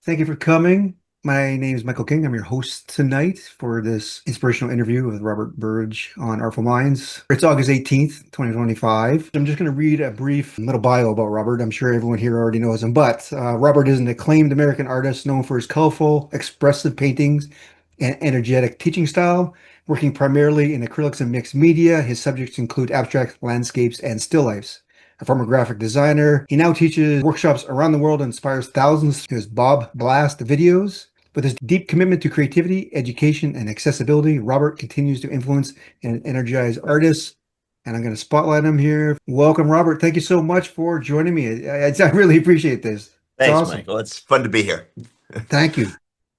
Thank you for coming. My name is Michael King. I'm your host tonight for this inspirational interview with Robert Burridge on Artful Minds. It's August 18th, 2025. I'm just going to read a brief little bio about Robert. I'm sure everyone here already knows him, but Robert is an acclaimed American artist known for his colorful, expressive paintings and energetic teaching style. Working primarily in acrylics and mixed media, his subjects include abstract landscapes and still lifes. A former graphic designer, he now teaches workshops around the world and inspires thousands through his Bob Blast videos. With his deep commitment to creativity, education, and accessibility, Robert continues to influence and energize artists. And I'm going to spotlight him here. Welcome, Robert. Thank you so much for joining me. I really appreciate this. It's Thanks, awesome. Michael. It's fun to be here. Thank you.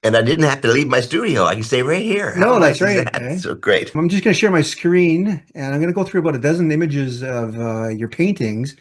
And I didn't have to leave my studio. I can stay right here. How No, that's nice is right. that? Okay. So great. I'm just going to share my screen and I'm going to go through about a dozen images of your paintings.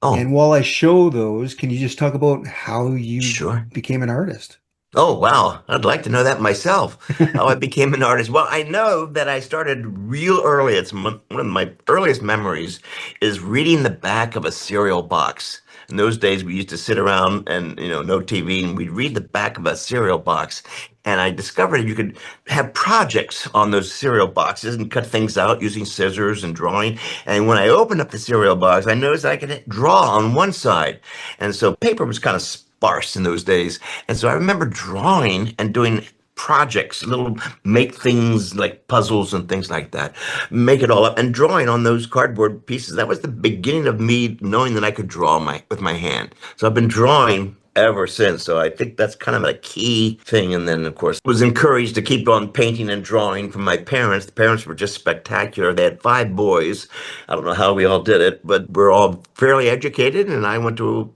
Oh, And while I show those, can you just talk about how you sure. became an artist? Oh, wow. I'd like to know that myself, how I became an artist. Well, I know that I started real early. One of my earliest memories is reading the back of a cereal box. In those days, we used to sit around and, no TV, and we'd read the back of a cereal box. And I discovered you could have projects on those cereal boxes and cut things out using scissors and drawing. And when I opened up the cereal box, I noticed I could draw on one side. And so paper was kind of sparse in those days. And so I remember drawing and doing projects, little make things like puzzles and things like that, make it all up and drawing on those cardboard pieces. That was the beginning of me knowing that I could draw with my hand. So I've been drawing ever since. So I think that's kind of a key thing. And then, of course, was encouraged to keep on painting and drawing from my parents. The parents were just spectacular. They had five boys. I don't know how we all did it, but we're all fairly educated. And I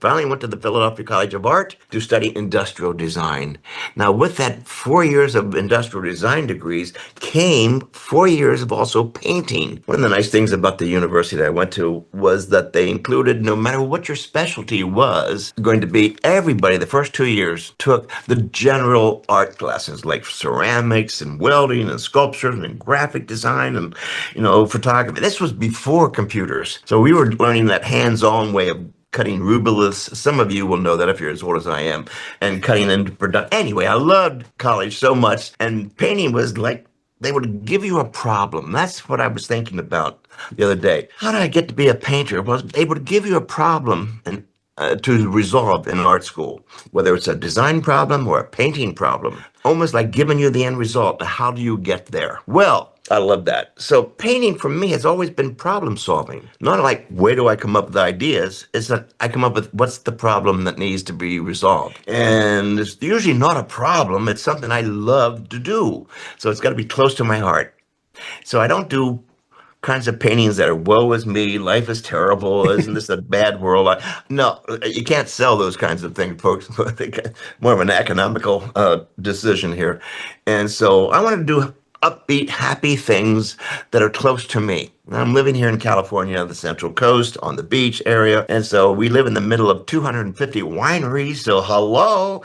finally went to the Philadelphia College of Art to study industrial design. Now, with that 4 years of industrial design degrees came 4 years of also painting. One of the nice things about the university that I went to was that they included, no matter what your specialty was, going to be everybody the first 2 years took the general art classes like ceramics and welding and sculpture and graphic design and, photography. This was before computers. So we were learning that hands-on way of cutting rubyliths. Some of you will know that if you're as old as I am, and cutting into production. Anyway, I loved college so much, and painting was like they would give you a problem. That's what I was thinking about the other day. How did I get to be a painter? Well, they would give you a problem and to resolve in art school, whether it's a design problem or a painting problem, almost like giving you the end result. How do you get there? Well, I love that. So painting for me has always been problem solving. Not like where do I come up with ideas? It's that I come up with what's the problem that needs to be resolved. And it's usually not a problem. It's something I love to do. So it's got to be close to my heart. So I don't do kinds of paintings that are woe is me, life is terrible, isn't this a bad world? No, you can't sell those kinds of things, folks. I think more of an economical decision here. And so I want to do upbeat, happy things that are close to me. I'm living here in California, the Central Coast, on the beach area. And so we live in the middle of 250 wineries. So hello,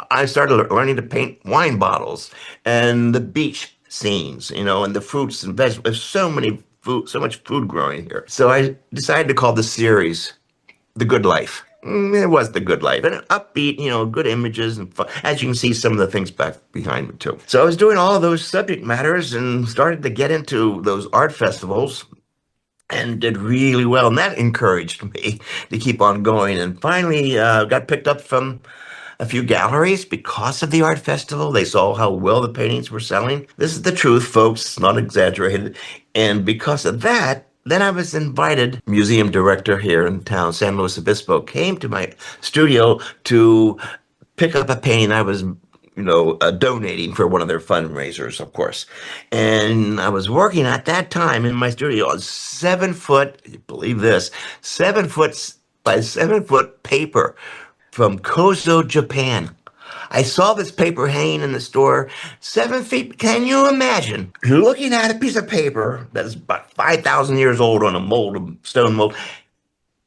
I started learning to paint wine bottles and the beach scenes, and the fruits and vegetables. There's so much food growing here. So I decided to call the series The Good Life. It was The Good Life. And upbeat, good images and fun. As you can see, some of the things back behind me too. So I was doing all of those subject matters and started to get into those art festivals and did really well. And that encouraged me to keep on going. And finally got picked up from a few galleries because of the art festival. They saw how well the paintings were selling. This is the truth, folks. It's not exaggerated. And because of that, then I was invited. Museum director here in town, San Luis Obispo, came to my studio to pick up a painting I was donating for one of their fundraisers, of course. And I was working at that time in my studio on 7 foot, believe this, 7 foot by 7 foot paper from Kozo, Japan. I saw this paper hanging in the store, 7 feet. Can you imagine looking at a piece of paper that is about 5,000 years old on a stone mold,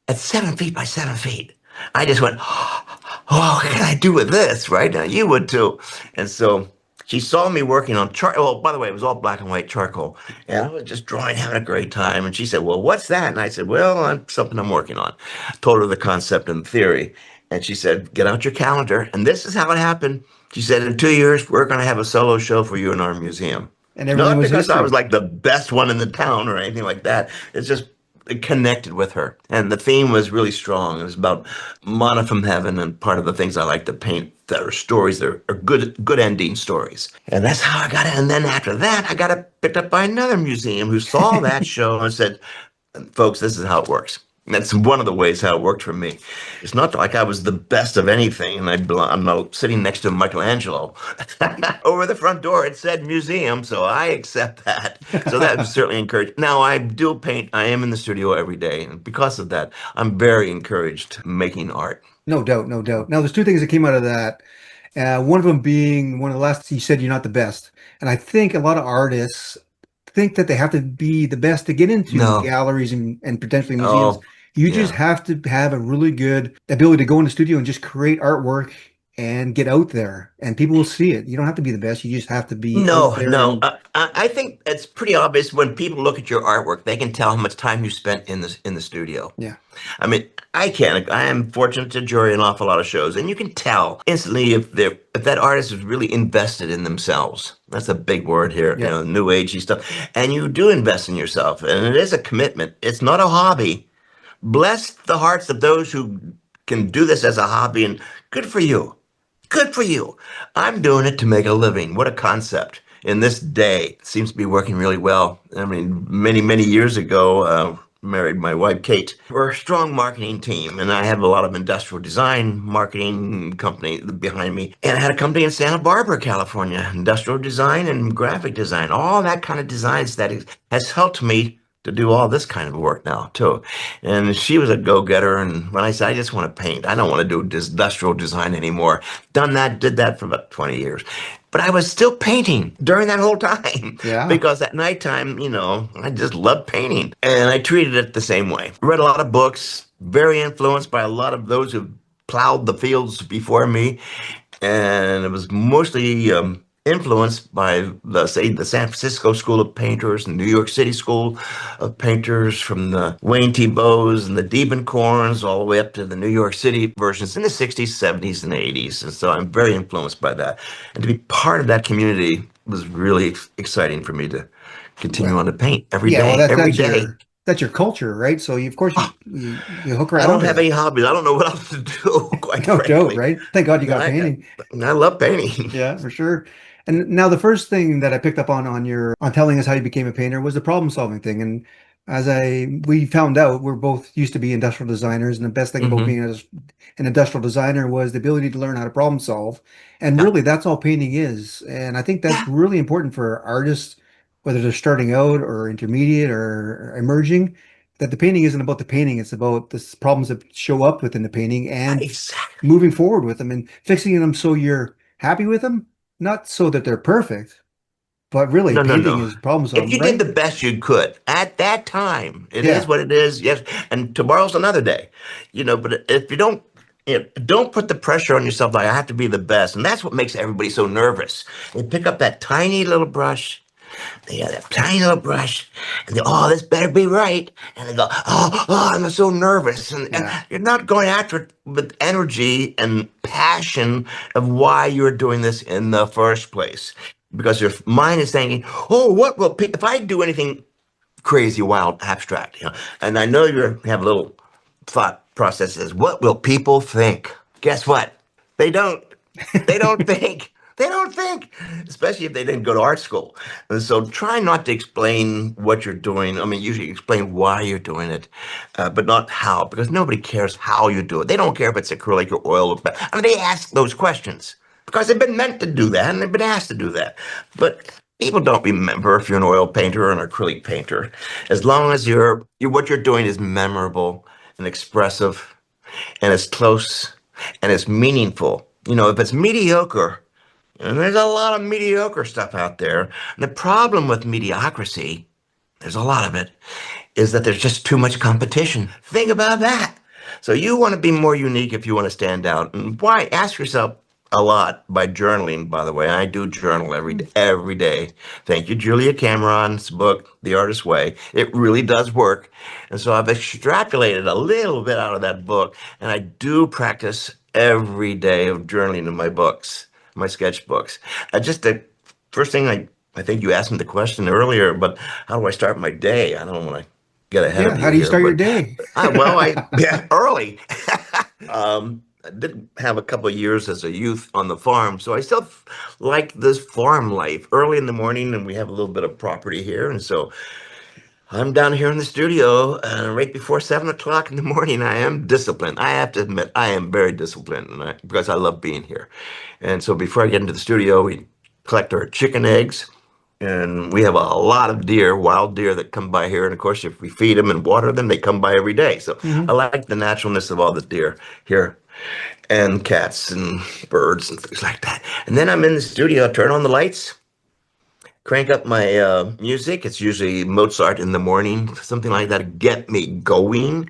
at 7 feet by 7 feet? I just went, oh, what can I do with this? Right now, you would too. And so she saw me working on charcoal. Well, by the way, it was all black and white charcoal. And I was just drawing, having a great time. And she said, well, what's that? And I said, well, something I'm working on. Told her the concept and the theory. And she said, get out your calendar. And this is how it happened. She said, in 2 years, we're going to have a solo show for you in our museum. And everything Not was because I was history. like the best one in the town or anything like that. It's just it connected with her. And the theme was really strong. It was about Mana from Heaven. And part of the things I like to paint that are stories that are good ending stories. And that's how I got it. And then after that, I got it picked up by another museum who saw that show and said, folks, this is how it works. And that's one of the ways how it worked for me. It's not like I was the best of anything, and I'm not sitting next to Michelangelo. Over the front door, it said museum, so I accept that. So that was certainly encouraged. Now, I do paint. I am in the studio every day, and because of that, I'm very encouraged making art. No doubt, no doubt. Now, there's two things that came out of that. One of them being one of the last, you said you're not the best. And I think a lot of artists think that they have to be the best to get into No. galleries and potentially museums. Oh, You just yeah. have to have a really good ability to go in the studio and just create artwork and get out there, and people will see it. You don't have to be the best. You just have to be out No, there no. and I think it's pretty obvious when people look at your artwork, they can tell how much time you spent in the studio. yeah, I mean, I can. I am fortunate to jury an awful lot of shows, and you can tell instantly if that artist is really invested in themselves. That's a big word here, yep. new agey stuff. And you do invest in yourself, and it is a commitment. It's not a hobby. Bless the hearts of those who can do this as a hobby, and good for you. Good for you. I'm doing it to make a living. What a concept. In this day, it seems to be working really well. I mean, many years ago, married my wife, Kate. We're a strong marketing team, and I have a lot of industrial design marketing company behind me. And I had a company in Santa Barbara, California, industrial design and graphic design, all that kind of designs that has helped me to do all this kind of work now too. And she was a go-getter. And when I said, I just want to paint, I don't want to do industrial design anymore. Done that, did that for about 20 years. But I was still painting during that whole time Yeah. because at nighttime, I just loved painting. And I treated it the same way. Read a lot of books, very influenced by a lot of those who plowed the fields before me, and it was mostly influenced by the San Francisco School of Painters and New York City School of Painters, from the Wayne T. Bowes and the Diebenkorns all the way up to the New York City versions in the 60s, 70s, and 80s. And so I'm very influenced by that. And to be part of that community was really exciting for me to continue on Well, to paint yeah. Well, every day. that's your culture, right? So of course Oh, you hook right I don't onto have any that. hobbies. I don't know what else to do, quite No doubt, frankly. right? Thank God you got I, painting. I love painting. Yeah, for sure. And now the first thing that I picked up on your on telling us how you became a painter was the problem solving thing. And as I we found out, we're both used to be industrial designers, and the best thing about Hmm. being an industrial designer was the ability to learn how to problem solve. And Yeah. really, that's all painting is. And I think that's Yeah. really important for artists, whether they're starting out or intermediate or emerging, that the painting isn't about the painting, it's about the problems that show up within the painting and Exactly. moving forward with them and fixing them so you're happy with them, not so that they're perfect, but really No, no, painting no. is problem If solving, you did right? the best you could at that time, it is Yeah. what it is. Yes. And tomorrow's another day, but if you don't, don't put the pressure on yourself like I have to be the best. And that's what makes everybody so nervous. They pick up that tiny little brush. They got that tiny little brush, and they, oh, this better be right. And they go, I'm so nervous. And Yeah. you're not going after it with energy and passion of why you're doing this in the first place. Because your mind is thinking, oh, what will people, if I do anything crazy, wild, abstract, and I know you have a little thought processes, what will people think? Guess what? They don't. They don't think. They don't think, especially if they didn't go to art school. And so try not to explain what you're doing. I mean, usually explain why you're doing it, but not how, because nobody cares how you do it. They don't care if it's acrylic or oil. I mean, they ask those questions because they've been meant to do that and they've been asked to do that. But people don't remember if you're an oil painter or an acrylic painter. As long as what you're doing is memorable and expressive and it's close and it's meaningful. If it's mediocre, and there's a lot of mediocre stuff out there. And the problem with mediocrity, there's a lot of it, is that there's just too much competition. Think about that. So you want to be more unique if you want to stand out. And why? Ask yourself, a lot by journaling, by the way. I do journal every day. Thank you, Julia Cameron's book, The Artist's Way. It really does work. And so I've extrapolated a little bit out of that book, and I do practice every day of journaling in my books, my sketchbooks. Just the first thing I think you asked me the question earlier, but how do I start my day? I don't want to get ahead Yeah, of how you do you here, start your but day? yeah, early. I did have a couple of years as a youth on the farm, so I still like this farm life. Early in the morning, and we have a little bit of property here, and so I'm down here in the studio, right before 7 o'clock in the morning. I am disciplined. I have to admit, I am very disciplined, because I love being here. And so before I get into the studio, we collect our chicken eggs. And we have a lot of deer, wild deer that come by here. And of course, if we feed them and water them, they come by every day. So I Hmm. like the naturalness of all the deer here, and cats and birds and things like that. And then I'm in the studio, turn on the lights, crank up my music. It's usually Mozart in the morning, something like that to get me going.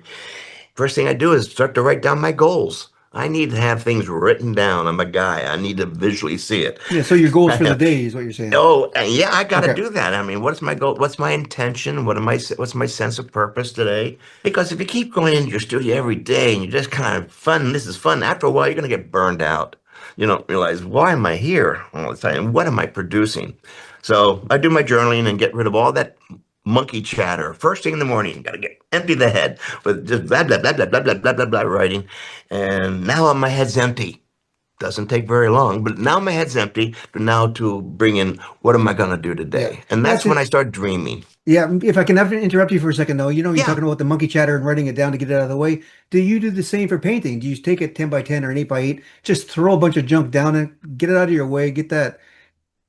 First thing I do is start to write down my goals. I need to have things written down. I'm a guy. I need to visually see it. Yeah, so your goals for the day is what you're saying. Oh, yeah, I got to Okay. do that. I mean, what's my goal? What's my intention? What's my sense of purpose today? Because if you keep going into your studio every day and you're just kind of fun, this is fun, after a while, you're going to get burned out. You don't realize, why am I here all the time? What am I producing? So I do my journaling and get rid of all that monkey chatter. First thing in the morning, got to get empty the head with just blah, blah, blah, blah, blah, blah, blah, blah, blah writing. And now my head's empty. Doesn't take very long, but now my head's empty to bring in what am I going to do Yeah. today? And That's that's when it. I start dreaming. Yeah, if I can ever interrupt you for a second though, you're Yeah. talking about the monkey chatter and writing it down to get it out of the way. Do you do the same for painting? Do you take a 10 by 10 or an 8 by 8, just throw a bunch of junk down and get it out of your way, get that?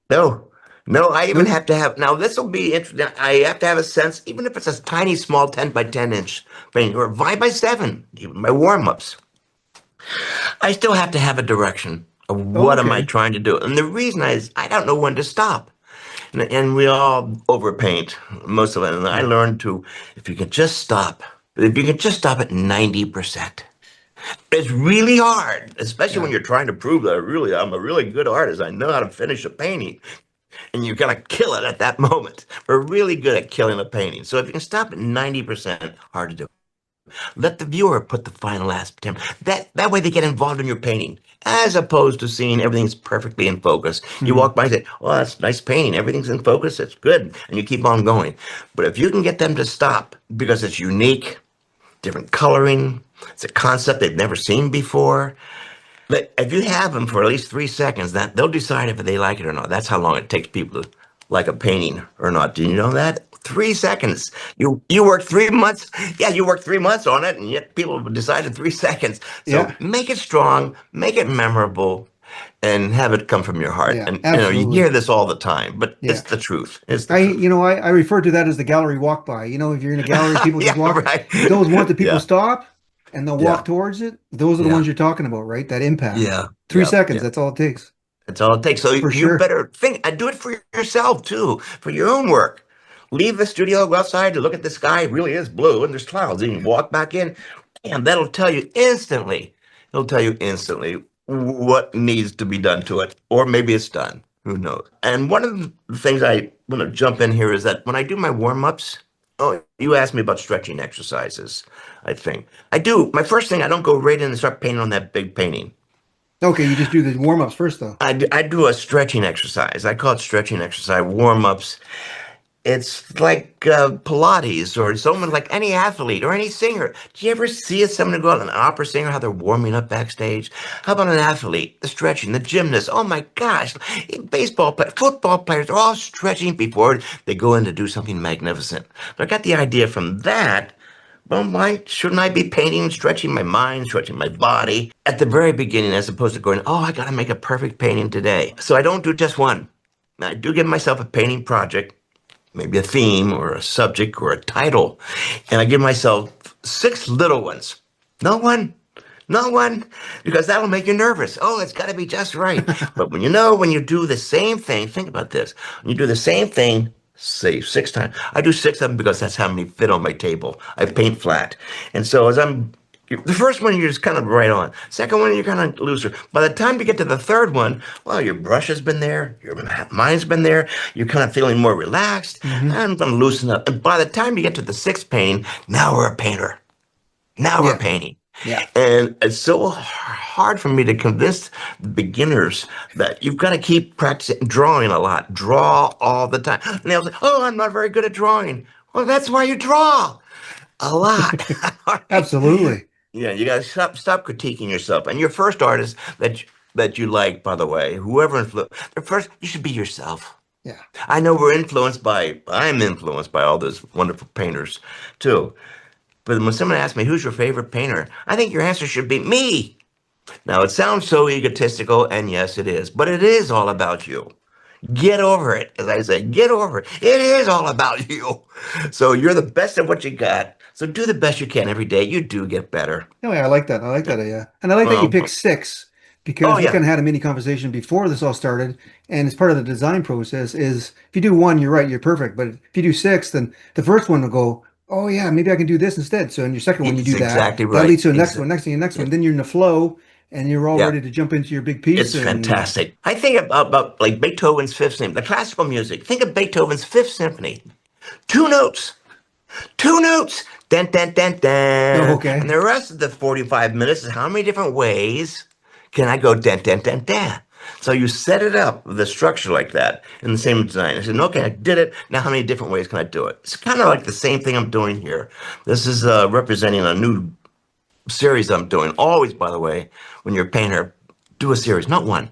No, no, I even No? have to have, now this will be interesting. I have to have a sense, even if it's a tiny, small 10 by 10 inch painting or 5 by 7, even my warm ups, I still have to have a direction of Oh, what am I okay. trying to do. And the reason is I don't know when to stop. And we all overpaint, most of it. And I Yeah. learned to, if you can just stop, if you can just stop at 90%. It's really hard, especially when Yeah. you're trying to prove that I'm a really good artist. I know how to finish a painting, and you're gonna kill it at that moment. We're really good at killing a painting. So if you can stop at 90%, hard to do. Let the viewer put the final last attempt. That way they get involved in your painting, as opposed to seeing everything's perfectly in focus. You Hmm. walk by and say, "Oh, that's a nice painting. Everything's in focus. It's good," and you keep on going. But if you can get them to stop because it's unique, different coloring, it's a concept they've never seen before. But if you have them for at least 3 seconds, that they'll decide if they like it or not. That's how long it takes people to like a painting or not. Do you know that? 3 seconds. You worked 3 months. Yeah, you worked 3 months on it, and yet people have decided 3 seconds. So Yeah. make it strong, make it memorable, and have it come from your heart. Yeah, And you absolutely. hear this all the time, but it's Yeah. the truth. It's the truth. I refer to that as the gallery walk by. If you're in a gallery, people just Yeah, walk. right. Those ones that people Yeah, stop and they'll walk yeah, towards it. Those are the yeah, ones you're talking about, right? That impact. yeah, 3 seconds, yeah. that's all it takes. That's all it takes. So For you sure. better think and do it for yourself too, for your own work. Leave the studio, go outside to look at the sky. It really is blue and there's clouds. And you walk back in, and that'll tell you instantly. It'll tell you instantly what needs to be done to it. Or maybe it's done. Who knows? And one of the things I want to jump in here is that when I do my warm-ups, oh, you asked me about stretching exercises, I think. I do. My first thing, I don't go right in and start painting on that big painting. Okay, you just do the warm-ups first though. I do a stretching exercise. I call it stretching exercise, warm ups. It's like Pilates or someone like any athlete or any singer. Do you ever see someone go out an opera singer, how they're warming up backstage? How about an athlete, the stretching, the gymnast? Oh my gosh, baseball players, football players are all stretching before they go in to do something magnificent. But I got the idea from that. Well, why shouldn't I be painting, stretching my mind, stretching my body at the very beginning as opposed to going, oh, I got to make a perfect painting today. So I don't do just one. I do give myself a painting project, maybe a theme or a subject or a title, and I give myself 6 little ones. No one, no one, because that'll make you nervous. Oh, it's got to be just right. But when you do the same thing, think about this. When you do the same thing, say 6 times. I do 6 of them because that's how many fit on my table. I paint flat. And so as I'm The first one, you're just kind of right on. Second one, you're kind of looser. By the time you get to the third one, well, your brush has been there, your mind's been there, you're kind of feeling more relaxed, Hmm. and I'm going to loosen up. And by the time you get to the sixth painting, now we're a painter. Now we're Yeah. painting. Yeah. And it's so hard for me to convince the beginners that you've got to keep practicing drawing a lot. Draw all the time. And they'll say, oh, I'm not very good at drawing. Well, that's why you draw a lot. All right? Absolutely. Yeah, you got to stop critiquing yourself. And your first artist that you like, by the way, whoever influenced, the first, you should be yourself. Yeah. I know I'm influenced by all those wonderful painters too. But when someone asks me, who's your favorite painter? I think your answer should be me. Now, it sounds so egotistical, and yes, it is, but it is all about you. Get over it. As I say, get over it. It is all about you. So you're the best at what you got. So do the best you can every day. You do get better. No, yeah, I like that. I like that. Yeah. And I like that you Well, picked six oh, because we yeah. kind of had a mini conversation before this all started. And it's part of the design process is if you do one, you're right, you're perfect. But if you do six, then the first one will go, oh yeah, maybe I can do this instead. So in your second one, you It's do that. exactly That right. leads to the next one, next thing, the next Yeah. one. Then you're in the flow and you're all Yeah. ready to jump into your big piece. It's And fantastic. I think about like Beethoven's Fifth Symphony, the classical music. Think of Beethoven's Fifth Symphony. Two notes. Two notes. Dun, dun, dun, oh, dun. And okay. the rest of the 45 minutes is how many different ways can I go dun, dun, dun, dun. So you set it up with a structure like that in the same design. I said, okay, I did it. Now how many different ways can I do it? It's kind of like the same thing I'm doing here. This is representing a new series I'm doing. Always, by the way, when you're a painter, do a series, not one.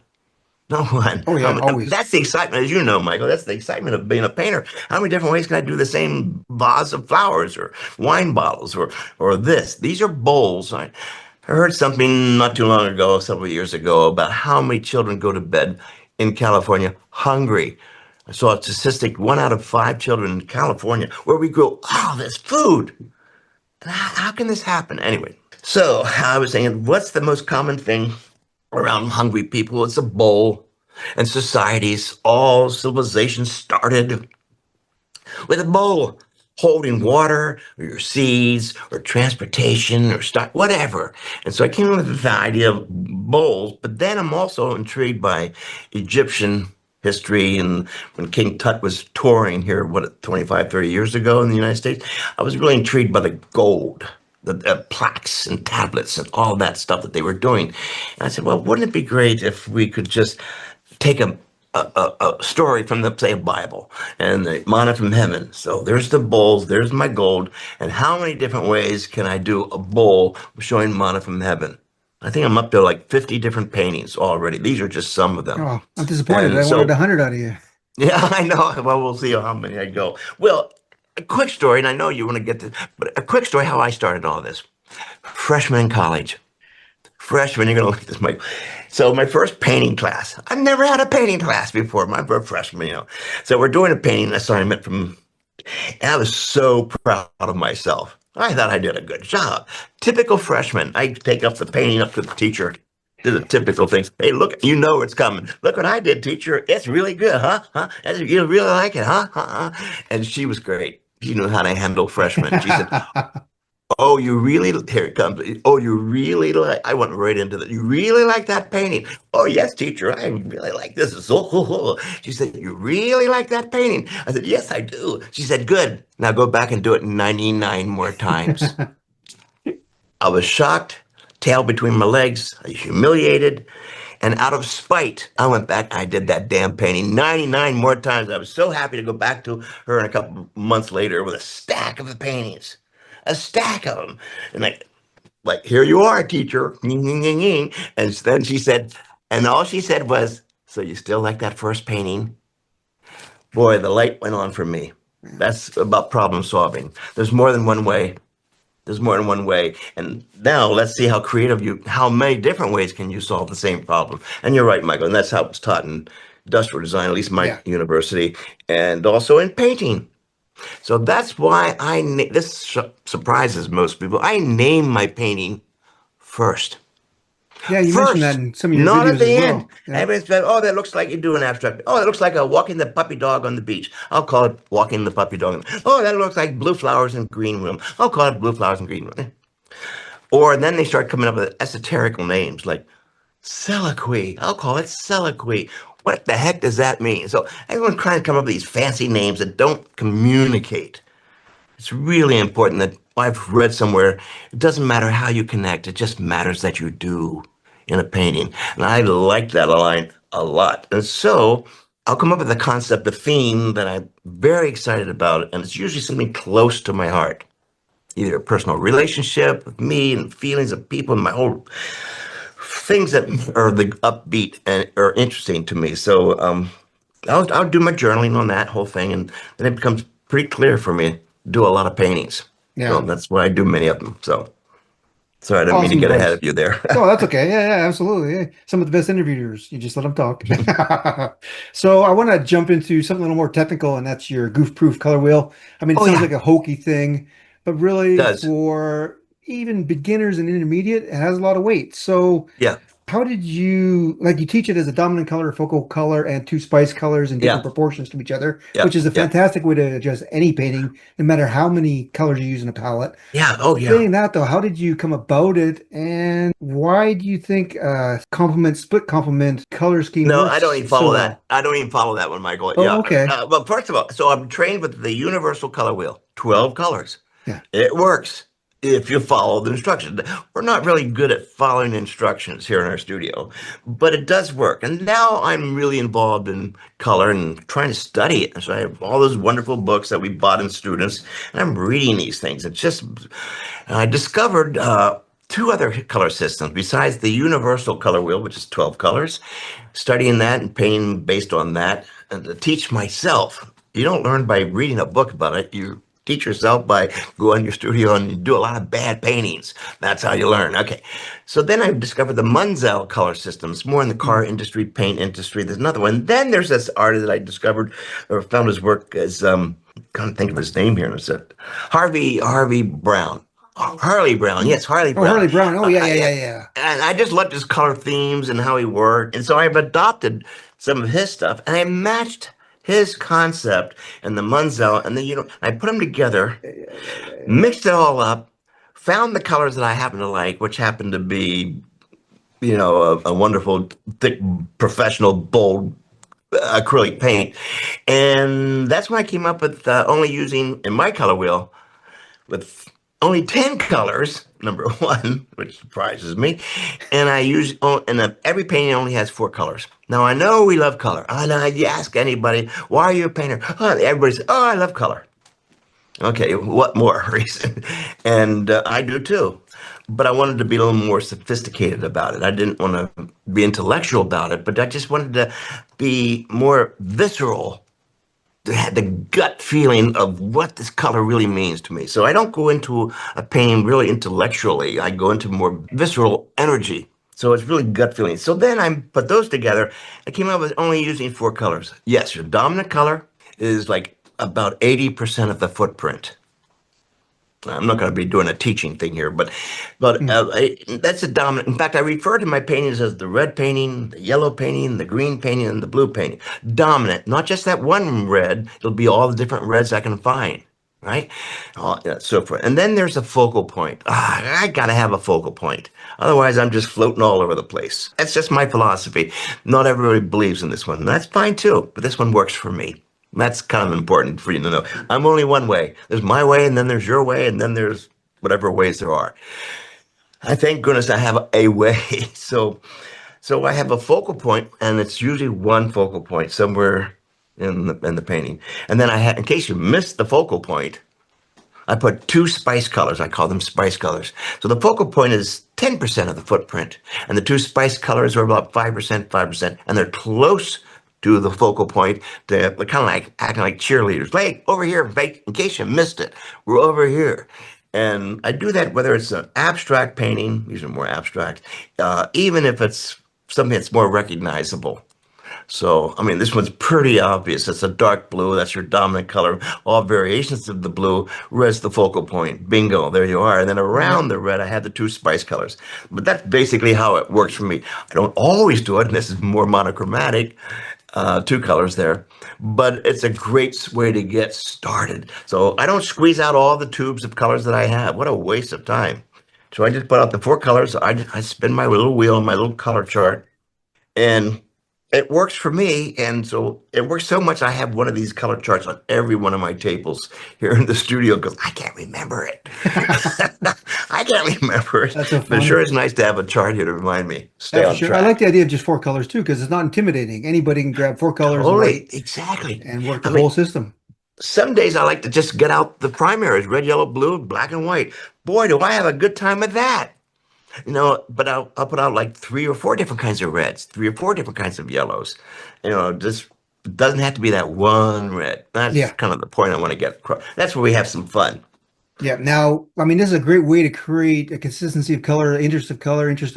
No one. Oh yeah, always. That's the excitement, as you know, Michael. That's the excitement of being a painter. How many different ways can I do the same vase of flowers or wine bottles or this? These are bowls. I heard something not too long ago, several years ago, about how many children go to bed in California hungry. I saw a statistic: 1 out of 5 children in California, where we grow all this food. And how can this happen? Anyway, so I was saying, what's the most common thing around hungry people? It's a bowl. And societies, all civilizations started with a bowl holding water or your seeds or transportation or stock, whatever. And so I came up with the idea of bowls, but then I'm also intrigued by Egyptian history. And when King Tut was touring here, what, 25, 30 years ago in the United States, I was really intrigued by the gold. The plaques and tablets and all that stuff that they were doing. And I said, well, wouldn't it be great if we could just take a story from the, say, Bible and the manna from heaven. So there's the bowls, there's my gold, and how many different ways can I do a bowl showing manna from heaven? I think I'm up to like 50 different paintings already. These are just some of them. Oh, I'm disappointed. And I wanted so, 100 out of you. yeah, I know. Well, we'll see how many I go. Well, a quick story, and I know you want to get this, but a quick story how I started all this. Freshman in college. Freshman, you're gonna look at this, Mike. So my first painting class. I've never had a painting class before. My first freshman, you know. So we're doing a painting assignment and I was so proud of myself. I thought I did a good job. Typical freshman. I take up the painting up to the teacher. Did the typical things. Hey, look, you know it's coming. Look what I did, teacher. It's really good, huh? Huh? You really like it, huh? And she was great. She knew how to handle freshmen. She said, oh, you really, here it comes. Oh, you really like, I went right into that. You really like that painting? Oh, yes, teacher, I really like this. It's so cool. She said, you really like that painting? I said, yes, I do. She said, good. Now go back and do it 99 more times. I was shocked, tail between my legs, humiliated. And out of spite, I went back. I did that damn painting 99 more times. I was so happy to go back to her in a couple months later with a stack of the paintings, a stack of them. And like here you are, teacher. And then she said, and all she said was, so you still like that first painting? Boy, the light went on for me. That's about problem solving. There's more than one way. There's more than one way. And now let's see how many different ways can you solve the same problem? And you're right, Michael. And that's how it's taught in industrial design, at least my Yeah. university, and also in painting. So that's why this surprises most people. I name my painting first. Yeah, you mentioned that First, in some of your not at videos the as end. well. Yeah. Everybody said, oh, that looks like you do an abstract. Oh, that looks like a walking the puppy dog on the beach. I'll call it walking the puppy dog. Oh, that looks like blue flowers in green room. I'll call it blue flowers in green room. Or then they start coming up with esoterical names like Seliquy. I'll call it Seliquy. What the heck does that mean? So everyone's trying to come up with these fancy names that don't communicate. It's really important that I've read somewhere, it doesn't matter how you connect, it just matters that you do in a painting. And I like that line a lot. And so I'll come up with a concept, a theme that I'm very excited about, and it's usually something close to my heart. Either a personal relationship with me and feelings of people and my whole things that are the upbeat and are interesting to me. So I'll do my journaling on that whole thing, and then it becomes pretty clear for me to do a lot of paintings. So Yeah. that's why I do many of them. So sorry, I didn't mean to Awesome get ahead advice. of you there. No, that's okay. Yeah, yeah, absolutely. Yeah. Some of the best interviewers, you just let them talk. So I want to jump into something a little more technical, and that's your goof-proof color wheel. I mean, it Oh sounds yeah, like a hokey thing, but really does. for even beginners and intermediate, it has a lot of weight. So Yeah, how did you like you teach it as a dominant color, focal color, and two spice colors in different yeah, proportions to each other, yeah, which is a yeah, fantastic way to adjust any painting, no matter how many colors you use in a palette. yeah. Oh yeah. Saying that though, how did you come about it, and why do you think complement split complement color scheme No, I don't works even so follow that. well? I don't even follow that one, Michael. Oh, Yeah. okay. Well, first of all, so I'm trained with the universal color wheel, 12 colors. Yeah. It works if you follow the instructions. We're not really good at following instructions here in our studio, but it does work. And now I'm really involved in color and trying to study it. So I have all those wonderful books that we bought in students, and I'm reading these things. It's just, I discovered two other color systems besides the universal color wheel, which is 12 colors, studying that and painting based on that, and to teach myself. You don't learn by reading a book about it. You teach yourself by going to your studio and you do a lot of bad paintings. That's how you learn. Okay. So then I discovered the Munzel color systems, more in the car Mm. industry, paint industry. There's another one. Then there's this artist that I discovered or found his work as can't think of his name here in a sec. Harvey Brown. Oh, Harley Brown. Yes, Harley Oh, Brown. Harley Brown. Oh, yeah, yeah, Yeah. yeah, yeah. And I just loved his color themes and how he worked. And so I've adopted some of his stuff and I matched his concept and the Munzel. And then, I put them together, Yeah, yeah, yeah, yeah, yeah. mixed it all up, found the colors that I happen to like, which happened to be, a wonderful, thick, professional, bold acrylic paint. And that's when I came up with only using in my color wheel with only 10 colors, number one, which surprises me. And every painting only has four colors. Now, I know we love color. I know you ask anybody, why are you a painter? Oh, everybody says, oh, I love color. Okay, what more reason? And I do too. But I wanted to be a little more sophisticated about it. I didn't want to be intellectual about it, but I just wanted to be more visceral, to have the gut feeling of what this color really means to me. So I don't go into a painting really intellectually. I go into more visceral energy. So it's really gut feeling. So then I put those together. I came up with only using four colors. Yes, your dominant color is like about 80% of the footprint. I'm not going to be doing a teaching thing here, but Mm. that's a dominant. In fact, I refer to my paintings as the red painting, the yellow painting, the green painting, and the blue painting. Dominant, not just that one red. It'll be all the different reds I can find, right? Yeah, so forth. And then there's a focal point. I got to have a focal point. Otherwise, I'm just floating all over the place. That's just my philosophy. Not everybody believes in this one. And that's fine too, but this one works for me. That's kind of important for you to know. I'm only one way. There's my way, and then there's your way, and then there's whatever ways there are. I thank goodness I have a way. So I have a focal point, and it's usually one focal point somewhere in the painting. And then in case you missed the focal point, I put two spice colors. I call them spice colors. So the focal point is 10% of the footprint, and the two spice colors are about 5%, 5%, and they're close to the focal point. They're kind of like acting like cheerleaders. Like, over here, in case you missed it, we're over here. And I do that whether it's an abstract painting, these are more abstract, even if it's something that's more recognizable. So, I mean, this one's pretty obvious. It's a dark blue. That's your dominant color. All variations of the blue. Red's the focal point. Bingo. There you are. And then Yep. around the red, I had the two spice colors. But that's basically how it works for me. I don't always do it, and this is more monochromatic. Two colors there. But it's a great way to get started. So I don't squeeze out all the tubes of colors that I have. What a waste of time. So I just put out the four colors. I spin my little wheel on my little color chart, and it works for me. And so it works so much. I have one of these color charts on every one of my tables here in the studio because I can't remember it. I can't remember it, That's so but it sure funny. is nice to have a chart here to remind me Yeah, stay for on sure. I like track. the idea of just four colors too, because it's not intimidating. Anybody can grab four colors and Totally, write exactly. and work the I whole mean, system. some days I like to just get out the primaries, red, yellow, blue, black, and white. Boy, do I have a good time with that. But I'll put out like three or four different kinds of reds, three or four different kinds of yellows. Just it doesn't have to be that one red. That's Yeah. kind of the point I want to get across. That's where we have some fun. Yeah. Now, I mean, this is a great way to create a consistency of color, interest of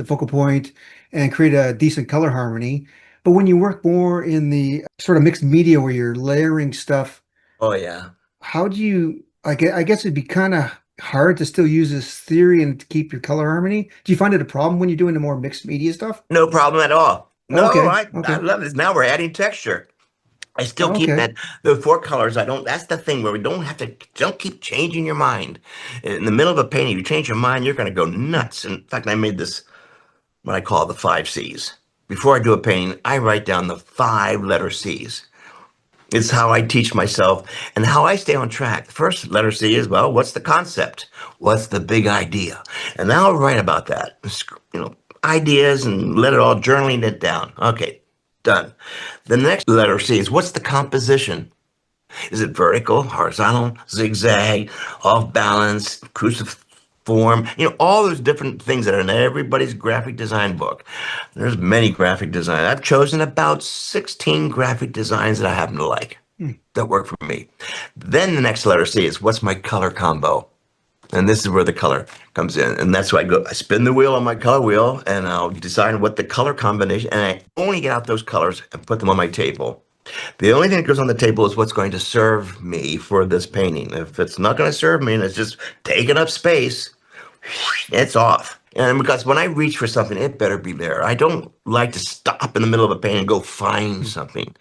focal point, and create a decent color harmony. But when you work more in the sort of mixed media where you're layering stuff, Oh yeah. how do you, I guess it'd be kind of hard to still use this theory and to keep your color harmony. Do you find it a problem when you're doing the more mixed media stuff? No problem at all. Oh, No, okay. I Okay. love this. Now we're adding texture. I still Oh, keep okay. that the four colors. I don't. That's the thing where we don't keep changing your mind. In the middle of a painting, you change your mind, you're going to go nuts. In fact, I made this what I call the five C's. Before I do a painting, I write down the five letter C's. It's how I teach myself and how I stay on track. The first letter C is, well, what's the concept? What's the big idea? And then I'll write about that, ideas and let it all journaling it down. Okay, done. The next letter C is, what's the composition? Is it vertical, horizontal, zigzag, off balance, cruciform? All those different things that are in everybody's graphic design book. There's many graphic design. I've chosen about 16 graphic designs that I happen to like Hmm. that work for me. Then the next letter C is what's my color combo? And this is where the color comes in. And that's why I spin the wheel on my color wheel and I'll decide what the color combination, and I only get out those colors and put them on my table. The only thing that goes on the table is what's going to serve me for this painting. If it's not going to serve me and it's just taking up space, it's off. And because when I reach for something, it better be there. I don't like to stop in the middle of a painting and go find Hmm. something.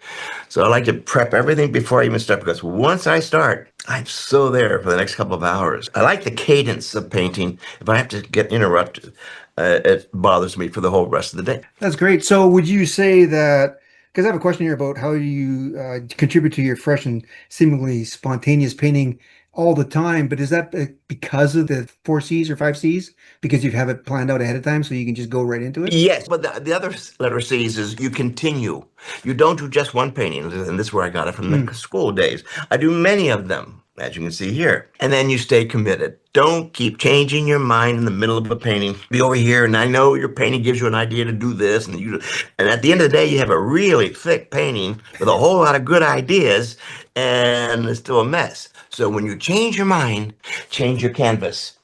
So I like to prep everything before I even start because once I start, I'm so there for the next couple of hours. I like the cadence of painting. If I have to get interrupted, it bothers me for the whole rest of the day. That's great. So would you say that, because I have a question here about how you contribute to your fresh and seemingly spontaneous painting all the time, but is that because of the four C's or five C's? Because you have it planned out ahead of time so you can just go right into it? Yes, but the other letter C's is you continue. You don't do just one painting, and this is where I got it from the Hmm. school days. I do many of them, as you can see here. And then you stay committed. Don't keep changing your mind in the middle of a painting. Be over here, and I know your painting gives you an idea to do this, and at the end of the day, you have a really thick painting with a whole lot of good ideas, and it's still a mess. So when you change your mind, change your canvas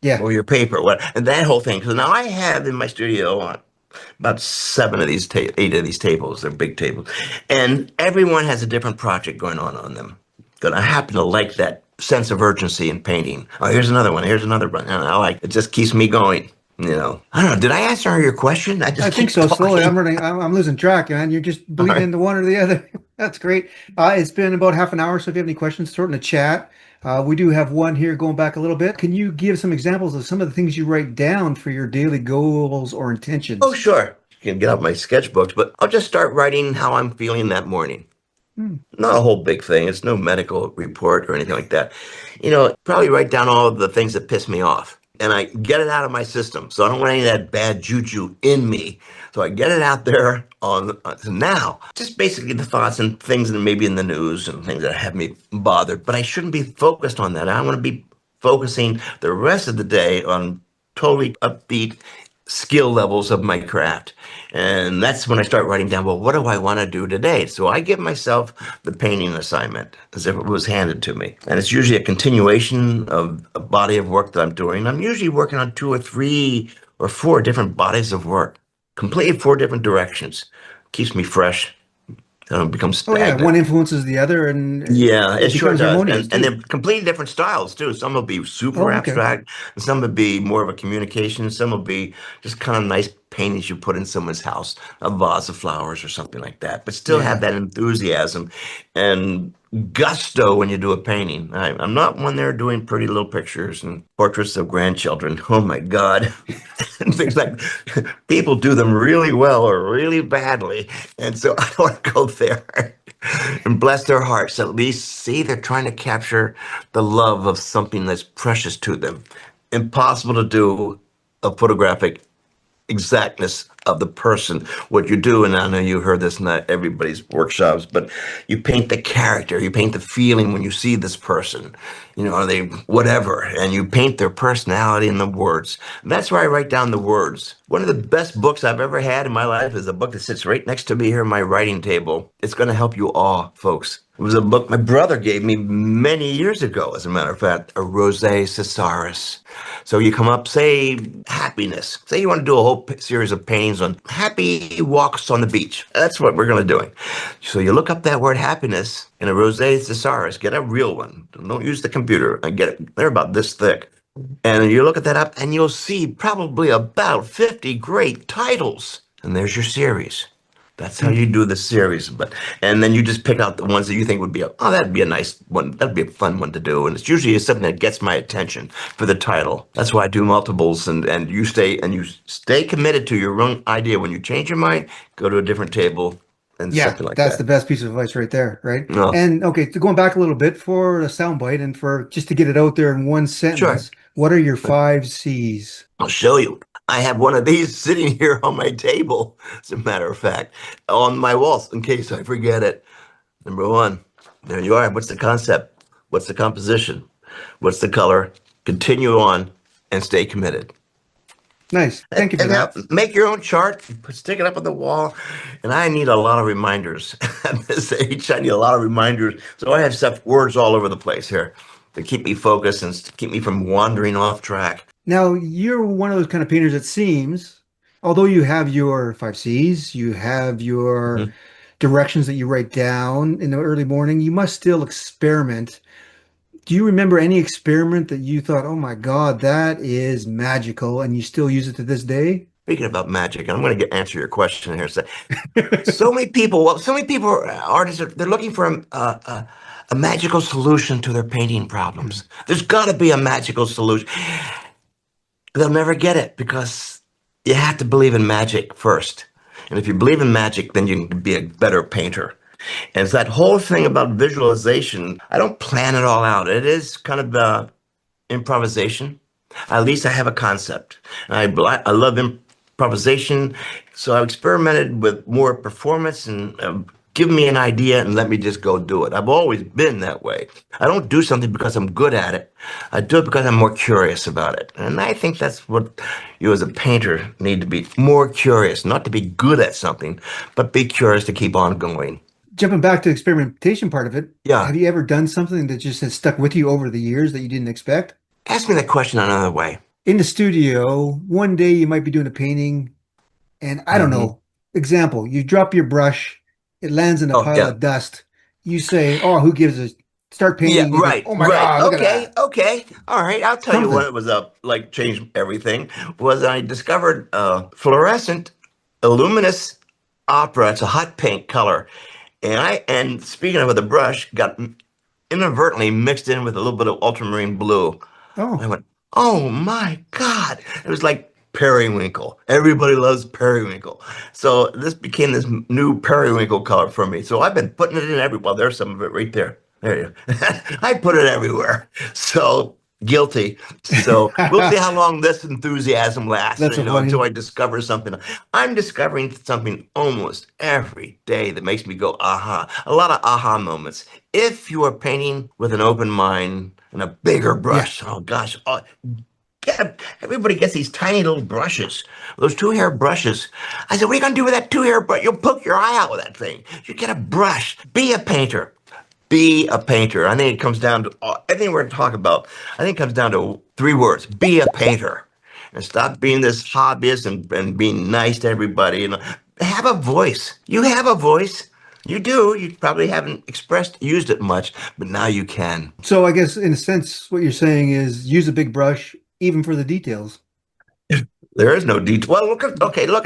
Yeah. or your paper, what, and that whole thing. So now I have in my studio about eight of these tables. They're big tables, and everyone has a different project going on them. But I happen to like that sense of urgency in painting. Oh, here's another one. Here's another one. And I like it. Just keeps me going. I don't know. Did I answer your question? I I just think keep so. Slowly, talking. I'm losing track, and you're just All bleeding right. into one or the other. That's great. It's been about half an hour, so if you have any questions, throw it in the chat. We do have one here going back a little bit. Can you give some examples of some of the things you write down for your daily goals or Oh, intentions? sure. You can get out my sketchbooks, but I'll just start writing how I'm feeling that morning. Hmm. Not a whole big thing. It's no medical report or anything like that. Probably write down all of the things that piss me off. And I get it out of my system. So I don't want any of that bad juju in me. So I get it out there so now. Just basically the thoughts and things that maybe in the news and things that have me bothered. But I shouldn't be focused on that. I want to be focusing the rest of the day on totally upbeat skill levels of my craft. And that's when I start writing down, well, what do I want to do today? So I give myself the painting assignment as if it was handed to me. And it's usually a continuation of a body of work that I'm doing. I'm usually working on two or three or four different bodies of work, completely four different directions. Keeps me fresh. I don't become Oh yeah, one stagnant. influences the other, and Yeah, it it sure becomes does. harmonious And too. they're completely different styles too. Some will be super Oh, okay. abstract, and some will be more of a communication. Some will be just kind of nice paintings you put in someone's house, a vase of flowers or something like that, but still have Yeah. that enthusiasm. And gusto when you do a painting. I'm not one there doing pretty little pictures and portraits of grandchildren. Oh my God. And things like people do them really well or really badly. And so I don't want to go there. And bless their hearts, at least see they're trying to capture the love of something that's precious to them. Impossible to do a photographic exactness of the person. What you do, and I know you heard this in everybody's workshops, but you paint the character, you paint the feeling when you see this person. You know, are they whatever, and you paint their personality in the words. That's where I write down the words. One of the best books I've ever had in my life is a book that sits right next to me here on my writing table. It's going to help you all, folks. It was a book my brother gave me many years ago, as a matter of fact, a Rosé Cesaris. So you come up, say happiness. Say you want to do a whole series of paintings on happy walks on the beach. That's what we're going to do. So you look up that word happiness in a Rosé Cesaris. Get a real one. Don't use the computer. I get it. They're about this thick. And you look at that up and you'll see probably about 50 great titles. And there's your series. That's how you do the series, and then you just pick out the ones that you think would be that'd be a nice one, that'd be a fun one to do, and it's usually something that gets my attention for the title. That's why I do multiples, and you stay committed to your own idea. When you change your mind, go to a different table and Yeah, something like that's the that. best piece of advice right there, right? No, And okay, so going back a little bit for a soundbite and for just to get it out there in one sure, sentence, what are your five C's? I'll show you. I have one of these sitting here on my table, as a matter of fact, on my wall in case I forget it. Number one, there you are. What's the concept? What's the composition? What's the color? Continue on and stay committed. Nice. Thank you for And now that. make your own chart, stick it up on the wall. And I need a lot of reminders at this age. I need a lot of reminders. So I have stuff, words all over the place here to keep me focused and to keep me from wandering off track. Now, you're one of those kind of painters, it seems, although you have your five C's, you have your Mhm. directions that you write down in the early morning, you must still experiment. Do you remember any experiment that you thought, oh my God, that is magical, and you still use it to this day? Speaking about magic, and I'm going to answer your question here. So many people, well, so many people, artists, they're looking for a magical solution to their painting problems. There's got to be a magical solution. They'll never get it because you have to believe in magic first. And if you believe in magic, then you can be a better painter. And it's that whole thing about visualization. I don't plan it all out. It is kind of improvisation. At least I have a concept. I love improvisation. So I've experimented with more performance and give me an idea and let me just go do it. I've always been that way. I don't do something because I'm good at it. I do it because I'm more curious about it. And I think that's what you as a painter need to be more curious, not to be good at something, but be curious to keep on going. Jumping back to the experimentation part of it, Yeah. have you ever done something that just has stuck with you over the years that you didn't expect? Ask me that question another way. In the studio, one day you might be doing a painting, and I don't Hmm. know, example, you drop your brush, it lands in a Oh, pile yeah. of dust. You say, oh, who gives a start Yeah, painting? You think, right, oh my right. God, look at Okay, that. okay. All right. I'll tell you when Something. it was up, like changed everything, was I discovered fluorescent luminous opera. It's a hot pink color. And speaking of the brush, got inadvertently mixed in with a little bit of ultramarine blue. I Oh, went, oh my God. It was like periwinkle. Everybody loves periwinkle. So this became this new periwinkle color for me. So I've been putting it in everywhere. Well, there's some of it right there. There you go. I put it everywhere. So guilty. So we'll see how long this enthusiasm lasts, that's so until funny. I discover something. I'm discovering something almost every day that makes me go, aha. A lot of aha moments. If you are painting with an open mind and a bigger Yeah. brush, oh gosh, everybody gets these tiny little brushes, those two-hair brushes. I said, what are you going to do with that two-hair brush? You'll poke your eye out with that thing. You get a brush. Be a painter. Be a painter. I think it comes down to everything we're going to talk about. I think it comes down to three words: be a painter, and stop being this hobbyist and being nice to everybody. And have a voice. You have a voice. You do. You probably haven't used it much, but now you can. So I guess in a sense, what you're saying is use a big brush even for the details. There is no detail. Well, look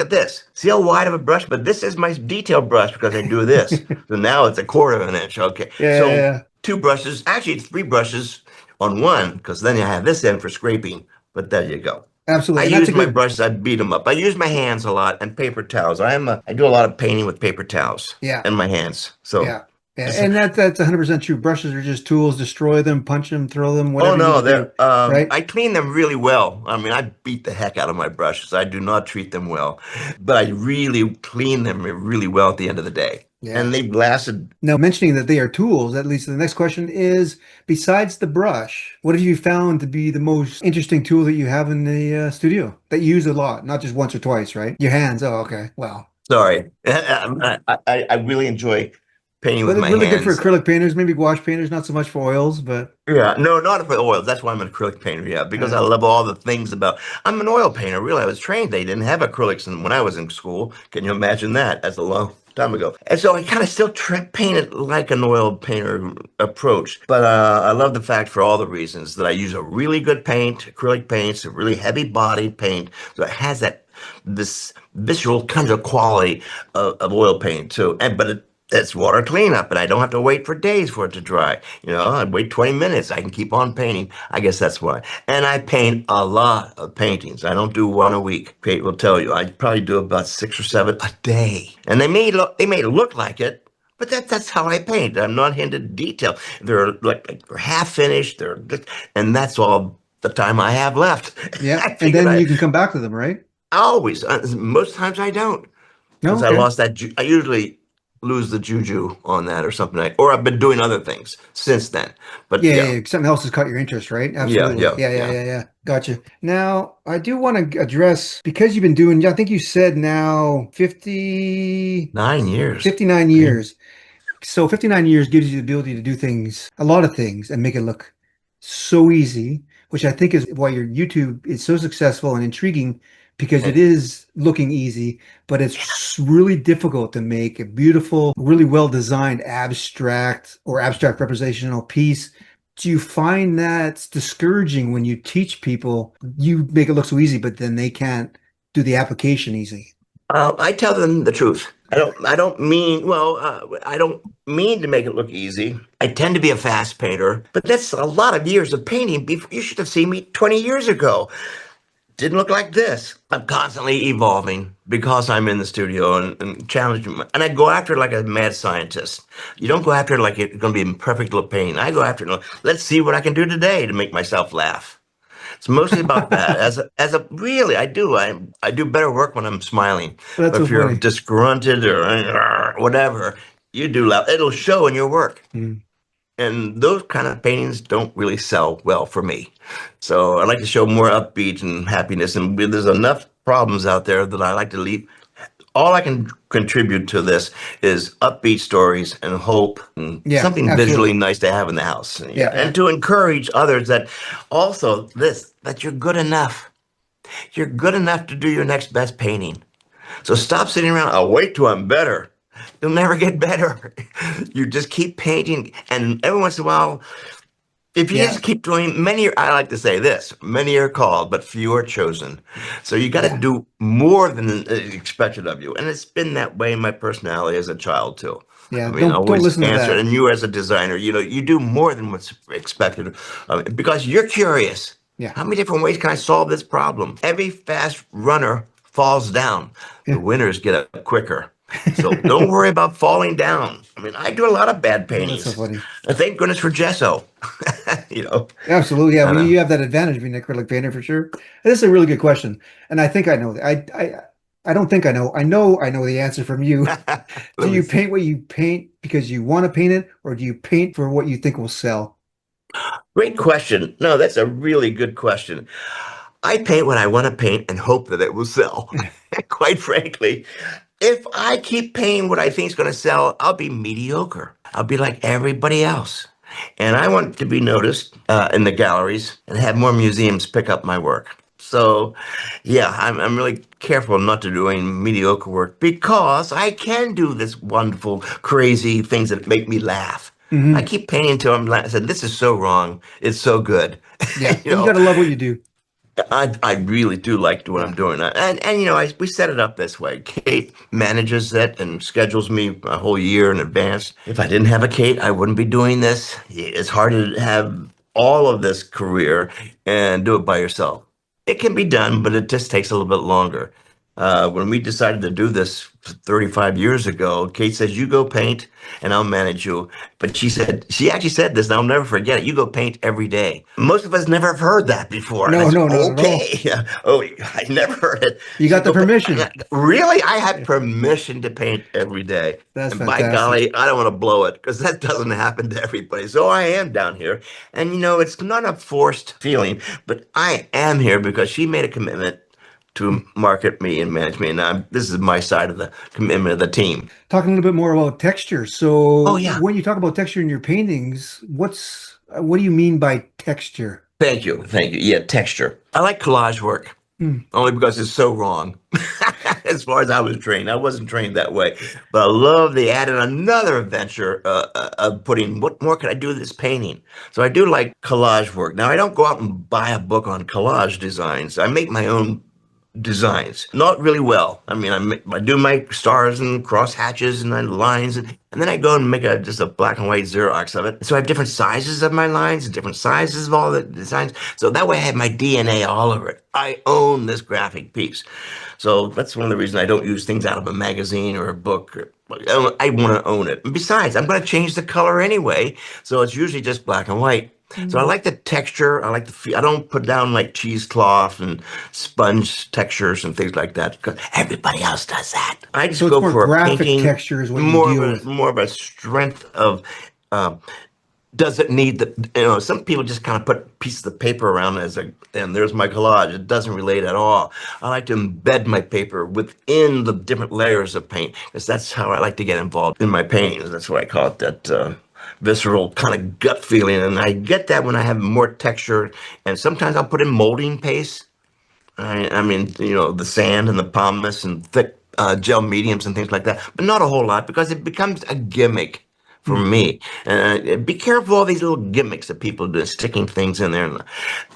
at this. See how wide of a brush? But this is my detail brush because I do this. So now it's a quarter of an inch. Okay. Yeah, yeah, So yeah. two brushes, actually three brushes on one, because then you have this end for scraping. But there you go. I Absolutely. And that's use a my good, brushes, I beat them up. I use my hands a lot and paper towels. I do a lot of painting with paper towels yeah, and my hands. So, yeah. Yeah, and that's 100% true. Brushes are just tools. Destroy them, punch them, throw them, oh whatever you need no, to do, right? I clean them really well. I mean, I beat the heck out of my brushes. I do not treat them well, but I really clean them really well at the end of the day. Yeah. And they've lasted. Now, mentioning that they are tools, that leads to the next question is, besides the brush, what have you found to be the most interesting tool that you have in the studio that you use a lot, not just once or twice, right? Your hands. Oh, okay. Well, Sorry, I really enjoy painting but with it's my really good for hands. acrylic painters, maybe gouache painters, not so much for oils, but Yeah, no, not for oils. That's why I'm an acrylic painter. Yeah, because I uh, love all the things about. I'm an oil painter. Really, I was trained. They didn't have acrylics when I was in school. Can you imagine that? That's a long time ago. And so I kind of still paint it like an oil painter approach. But I love the fact for all the reasons that I use a really good paint, acrylic paints, a really heavy bodied paint, so it has this visceral kind of quality of oil paint too. And but it's water cleanup, and I don't have to wait for days for it to dry. I wait 20 minutes. I can keep on painting. I guess that's why. And I paint a lot of paintings. I don't do one a week. Kate will tell you. I probably do about six or seven a day. And they may look like it, but that's how I paint. I'm not into detail. They're they're half finished. And that's all the time I have left. yeah. I And figured then you can come back to them, right? always, most times I don't No, because I okay. lost that. I usually lose the juju on that or something or I've been doing other things since then. But Yeah, yeah, yeah, yeah. Something else has caught your interest, right? yeah, Absolutely. yeah, Yeah, yeah, yeah. yeah, yeah. Gotcha. Now, I do want to address because you've been doing, I think you said now 50, 9 years. 59 Okay. years. So 59 years gives you the ability to do things, a lot of things, and make it look so easy, which I think is why your YouTube is so successful and intriguing because it is looking easy, but it's really difficult to make a beautiful, really well designed abstract or abstract representational piece. Do you find that discouraging when you teach people you make it look so easy, but then they can't do the application easy? I tell them the truth. I don't mean to make it look easy. I tend to be a fast painter, but that's a lot of years of painting. You should have seen me 20 years ago. Didn't look like this. I'm constantly evolving because I'm in the studio and challenging. And I go after it like a mad scientist. You don't go after it like it's going to be a perfect little painting. I go after it, like, let's see what I can do today to make myself laugh. It's mostly about that. Really, I do better work when I'm smiling. That's But so if you're funny. disgruntled or whatever, you do laugh. It'll show in your work. Mm. And those kind of paintings don't really sell well for me. So I like to show more upbeat and happiness. And there's enough problems out there that I like to leave. All I can contribute to this is upbeat stories and hope and Yeah, something visually absolutely. nice to have in the house. Yeah. Yeah, And yeah. to encourage others that also that you're good enough. You're good enough to do your next best painting. So stop sitting around. I'll wait till I'm better. You'll never get better. You just keep painting, and every once in a while, if you Yeah, just keep doing I like to say this, many are called, but few are chosen. So you got to yeah, do more than is expected of you. And it's been that way in my personality as a child too. I yeah. mean, I Don't always listen to answer, that. and you as a designer, you do more than what's expected because you're curious. Yeah, How many different ways can I solve this problem? Every fast runner falls down. The yeah. winners get up quicker. So don't worry about falling down. I mean, I do a lot of bad Oh, that's so paintings. funny. And thank goodness for gesso. you know, Absolutely. Yeah, I well, know. you have that advantage being an acrylic painter for sure. This is a really good question, and I think I know. I don't think I know. I know the answer from you. Do Let me you see. paint what you paint because you want to paint it, or do you paint for what you think will sell? Great question. No, that's a really good question. I paint what I want to paint and hope that it will sell. Quite frankly, if I keep painting what I think is going to sell, I'll be mediocre. I'll be like everybody else. And I want to be noticed in the galleries and have more museums pick up my work. So, yeah, I'm really careful not to do any mediocre work because I can do this wonderful, crazy things that make me laugh. I Hmm. keep painting until I said, this is so wrong. It's so good. Yeah, you and you know, got to love what you do. I really do like what I'm Yeah. doing. And we set it up this way. Kate manages it and schedules me a whole year in advance. If I didn't have a Kate, I wouldn't be doing this. It's hard to have all of this career and do it by yourself. It can be done, but it just takes a little bit longer. When we decided to do this 35 years ago, Kate says, "You go paint and I'll manage you." But she actually said this, and I'll never forget it. "You go paint every day." Most of us never have heard that before. And I No, said, no, not at all. "Okay." Oh, I never heard it. You She got the go paint. permission. Really? I had Yeah, permission to paint every day. that's And by fantastic. golly, I don't want to blow it because that doesn't happen to everybody. So I am down here. And it's not a forced feeling, but I am here because she made a commitment to market me and manage me. And this is my side of the commitment of the team. Talking a little bit more about texture. Oh, So yeah. when you talk about texture in your paintings, what do you mean by texture? Thank you. Thank you. Yeah, texture. I like collage work Hmm. only because it's so wrong. As far as I was trained, I wasn't trained that way. But I love they added another adventure of putting what more could I do with this painting? So I do like collage work. Now I don't go out and buy a book on collage designs. I make my own designs. Not really well. I mean, I do my stars and cross hatches and then lines, and then I go and make just a black and white Xerox of it. So I have different sizes of my lines, different sizes of all the designs. So that way I have my DNA all over it. I own this graphic piece. So that's one of the reasons I don't use things out of a magazine or a book. I want to own it. And besides, I'm going to change the color anyway. So it's usually just black and white. So I Mm. like the texture. I like the feel. I don't put down like cheesecloth and sponge textures and things like that because everybody else does that. I So just it's go more for a graphic painting, texture is what you deal with. more of a strength of um, does it need some people just kind of put pieces of paper around and there's my collage. It doesn't relate at all. I like to embed my paper within the different layers of paint because that's how I like to get involved in my paintings. That's what I call it, that visceral kind of gut feeling. And I get that when I have more texture, and sometimes I'll put in molding paste. I mean, the sand and the pumice and thick gel mediums and things like that, but not a whole lot because it becomes a gimmick for Hmm. me. Be careful all these little gimmicks that people do, sticking things in there. And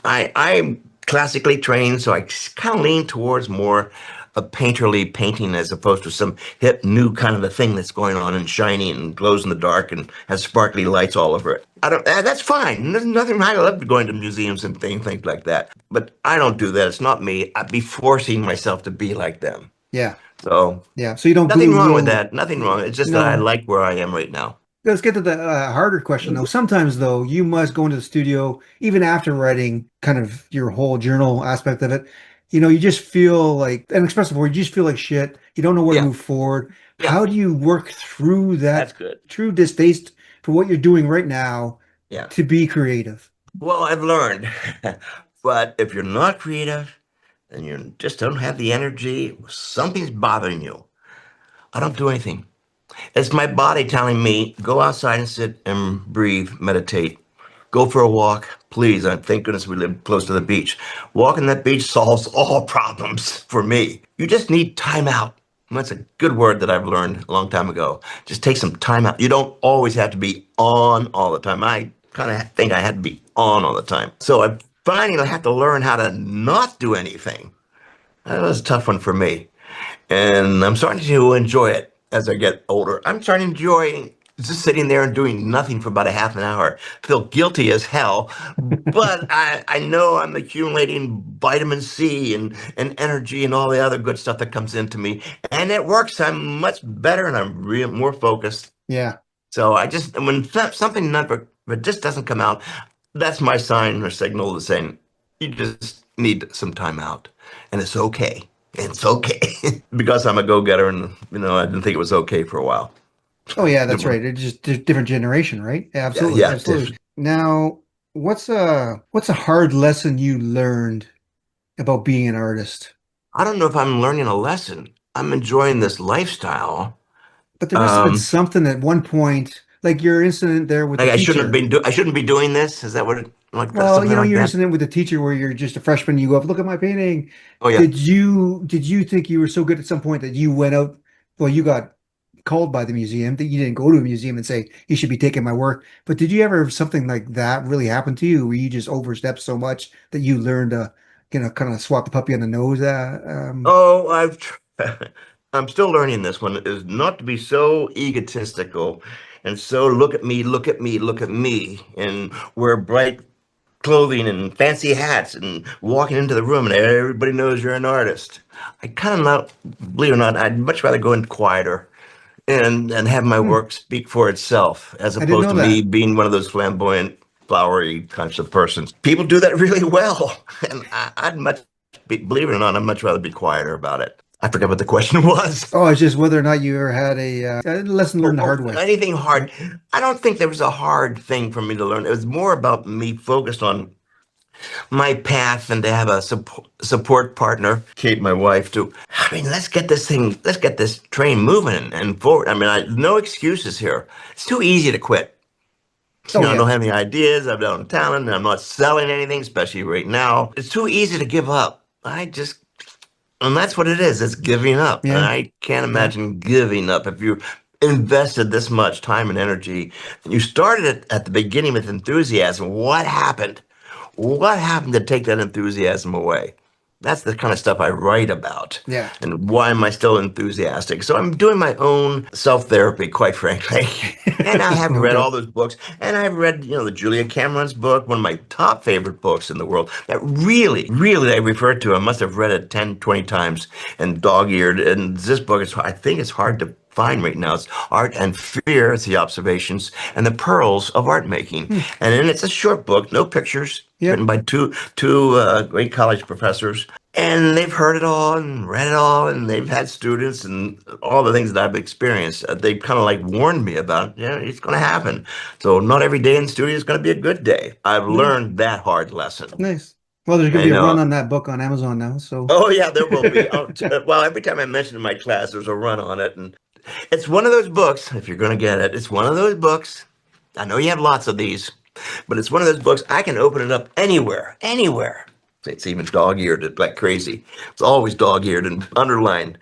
I'm classically trained, so I kind of lean towards more a painterly painting as opposed to some hip new kind of a thing that's going on and shiny and glows in the dark and has sparkly lights all over it. I don't. That's fine. There's nothing wrong. I love going to museums and things like that. But I don't do that. It's not me. I'd be forcing myself to be like them. Yeah, So yeah. So you don't nothing glue wrong with little. that. Nothing wrong. It's just that I No. like where I am right now. Let's get to the harder question though. Sometimes though, you must go into the studio even after writing kind of your whole journal aspect of it. You just feel like an expressive word. You just feel like shit. You don't know where to Yeah. move forward. Yeah. How do you work through That's that good. true distaste for what you're doing right now Yeah. to be creative? Well, I've learned. But if you're not creative and you just don't have the energy, something's bothering you. I don't do anything. It's my body telling me, go outside and sit and breathe, meditate. Go for a walk, please. Thank goodness we live close to the beach. Walking that beach solves all problems for me. You just need time out. And that's a good word that I've learned a long time ago. Just take some time out. You don't always have to be on all the time. I kind of think I had to be on all the time. So I finally have to learn how to not do anything. That was a tough one for me. And I'm starting to enjoy it as I get older. I'm starting to enjoy just sitting there and doing nothing for about a half an hour. Feel guilty as hell, but I know I'm accumulating vitamin C and energy and all the other good stuff that comes into me. And it works. I'm much better and I'm real more focused. Yeah. So when something never, it just doesn't come out, that's my sign or signal to saying you just need some time out, and it's okay. It's okay because I'm a go-getter, and I didn't think it was okay for a while. Oh yeah, that's right. It's just a different generation, right? Yeah, Yeah, absolutely, yeah. absolutely. Now, what's a hard lesson you learned about being an artist? I don't know if I'm learning a lesson. I'm enjoying this lifestyle. But there must have been Um, something at one point, like your incident there with the like teacher. I shouldn't be doing this. Is that like that, Well, something like your that? incident with the teacher where you're just a freshman, you go up, look at my painting. Oh yeah. Did you think you were so good at some point that you went out, well, you got called by the museum that you didn't go to a museum and say, you should be taking my work. But did you ever have something like that really happen to you where you just overstepped so much that you learned kind of swat the puppy on the nose? Oh, I'm still learning this one is not to be so egotistical and so look at me, look at me, look at me, and wear bright clothing and fancy hats and walking into the room and everybody knows you're an artist. I kind of not, believe it or not, I'd much rather go in quieter and have my Hmm, work speak for itself as I didn't opposed know to me that. being one of those flamboyant, flowery kinds of persons. People do that really well, and I'd much, believe it or not, I'd much rather be quieter about it. I forget what the question was. Oh, it's just whether or not you ever had a lesson learned the hard way. Anything hard. Right. I don't think there was a hard thing for me to learn. It was more about me focused on my path and to have a support partner, Kate, my wife, to, I mean, let's get this train moving and forward. I mean, no excuses here. It's too easy to quit. Oh I yeah. don't have any ideas. I don't have talent. And I'm not selling anything, especially right now. It's too easy to give up. And that's what it is. It's giving up. And Yeah. I can't Yeah. imagine giving up. If you invested this much time and energy, and you started it at the beginning with enthusiasm, what happened? What happened to take that enthusiasm away? That's the kind of stuff I write about. Yeah. And why am I still enthusiastic? So I'm doing my own self-therapy, quite frankly. And I have read Okay. all those books. And I've read, the Julia Cameron's book, one of my top favorite books in the world that really, really I referred to. I must have read it 10, 20 times and dog-eared. And this book is, I think it's hard to find right now. It's Art and Fear, it's the observations and the pearls of art making. Hmm. And then it's a short book, no pictures, written Yep. by two great college professors. And they've heard it all and read it all, and they've had students and all the things that I've experienced. They kind of like warned me about, yeah, it's going to happen. So not every day in the studio is going to be a good day. I've No. learned that hard lesson. Nice. Well, there's gonna I be a run know. on that book on Amazon now, so Oh yeah, there will be. Well, every time I mention in my class, there's a run on it, and it's one of those books. If you're going to get it, it's one of those books. I know you have lots of these, but it's one of those books I can open it up anywhere, anywhere. It's even dog-eared like crazy. It's always dog-eared and underlined.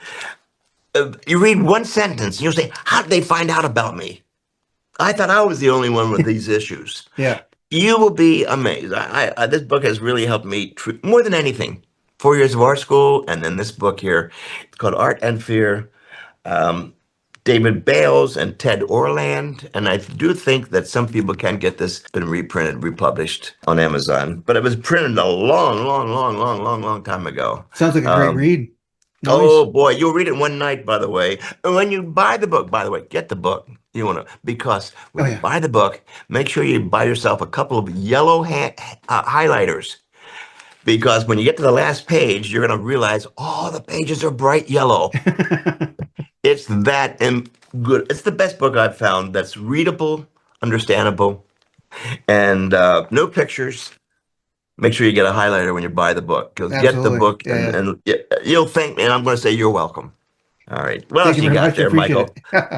You read one sentence, and you'll say, "How did they find out about me? I thought I was the only one with these issues." yeah. You will be amazed. This book has really helped me more than anything. 4 years of art school, and then this book here. It's called Art and Fear. Um, David Bales and Ted Orland. And I do think that some people can get this been reprinted, republished on Amazon. But it was printed a long, long, long, long, long, long time ago. Sounds like a great Um, read. Nice. oh boy, you'll read it one night, by the way. And when you buy the book, by the way, get the book. You want to, because Oh when you yeah. buy the book, make sure you buy yourself a couple of yellow highlighters. Because when you get to the last page, you're going to realize all the pages are bright yellow. It's that good. It's the best book I've found that's readable, understandable, and no pictures. Make sure you get a highlighter when you buy the book. Because get the Absolutely. book Yeah, yeah. and you'll thank me. And I'm going to say you're welcome. All right. What Thank else you you very got much. I there, appreciate Michael?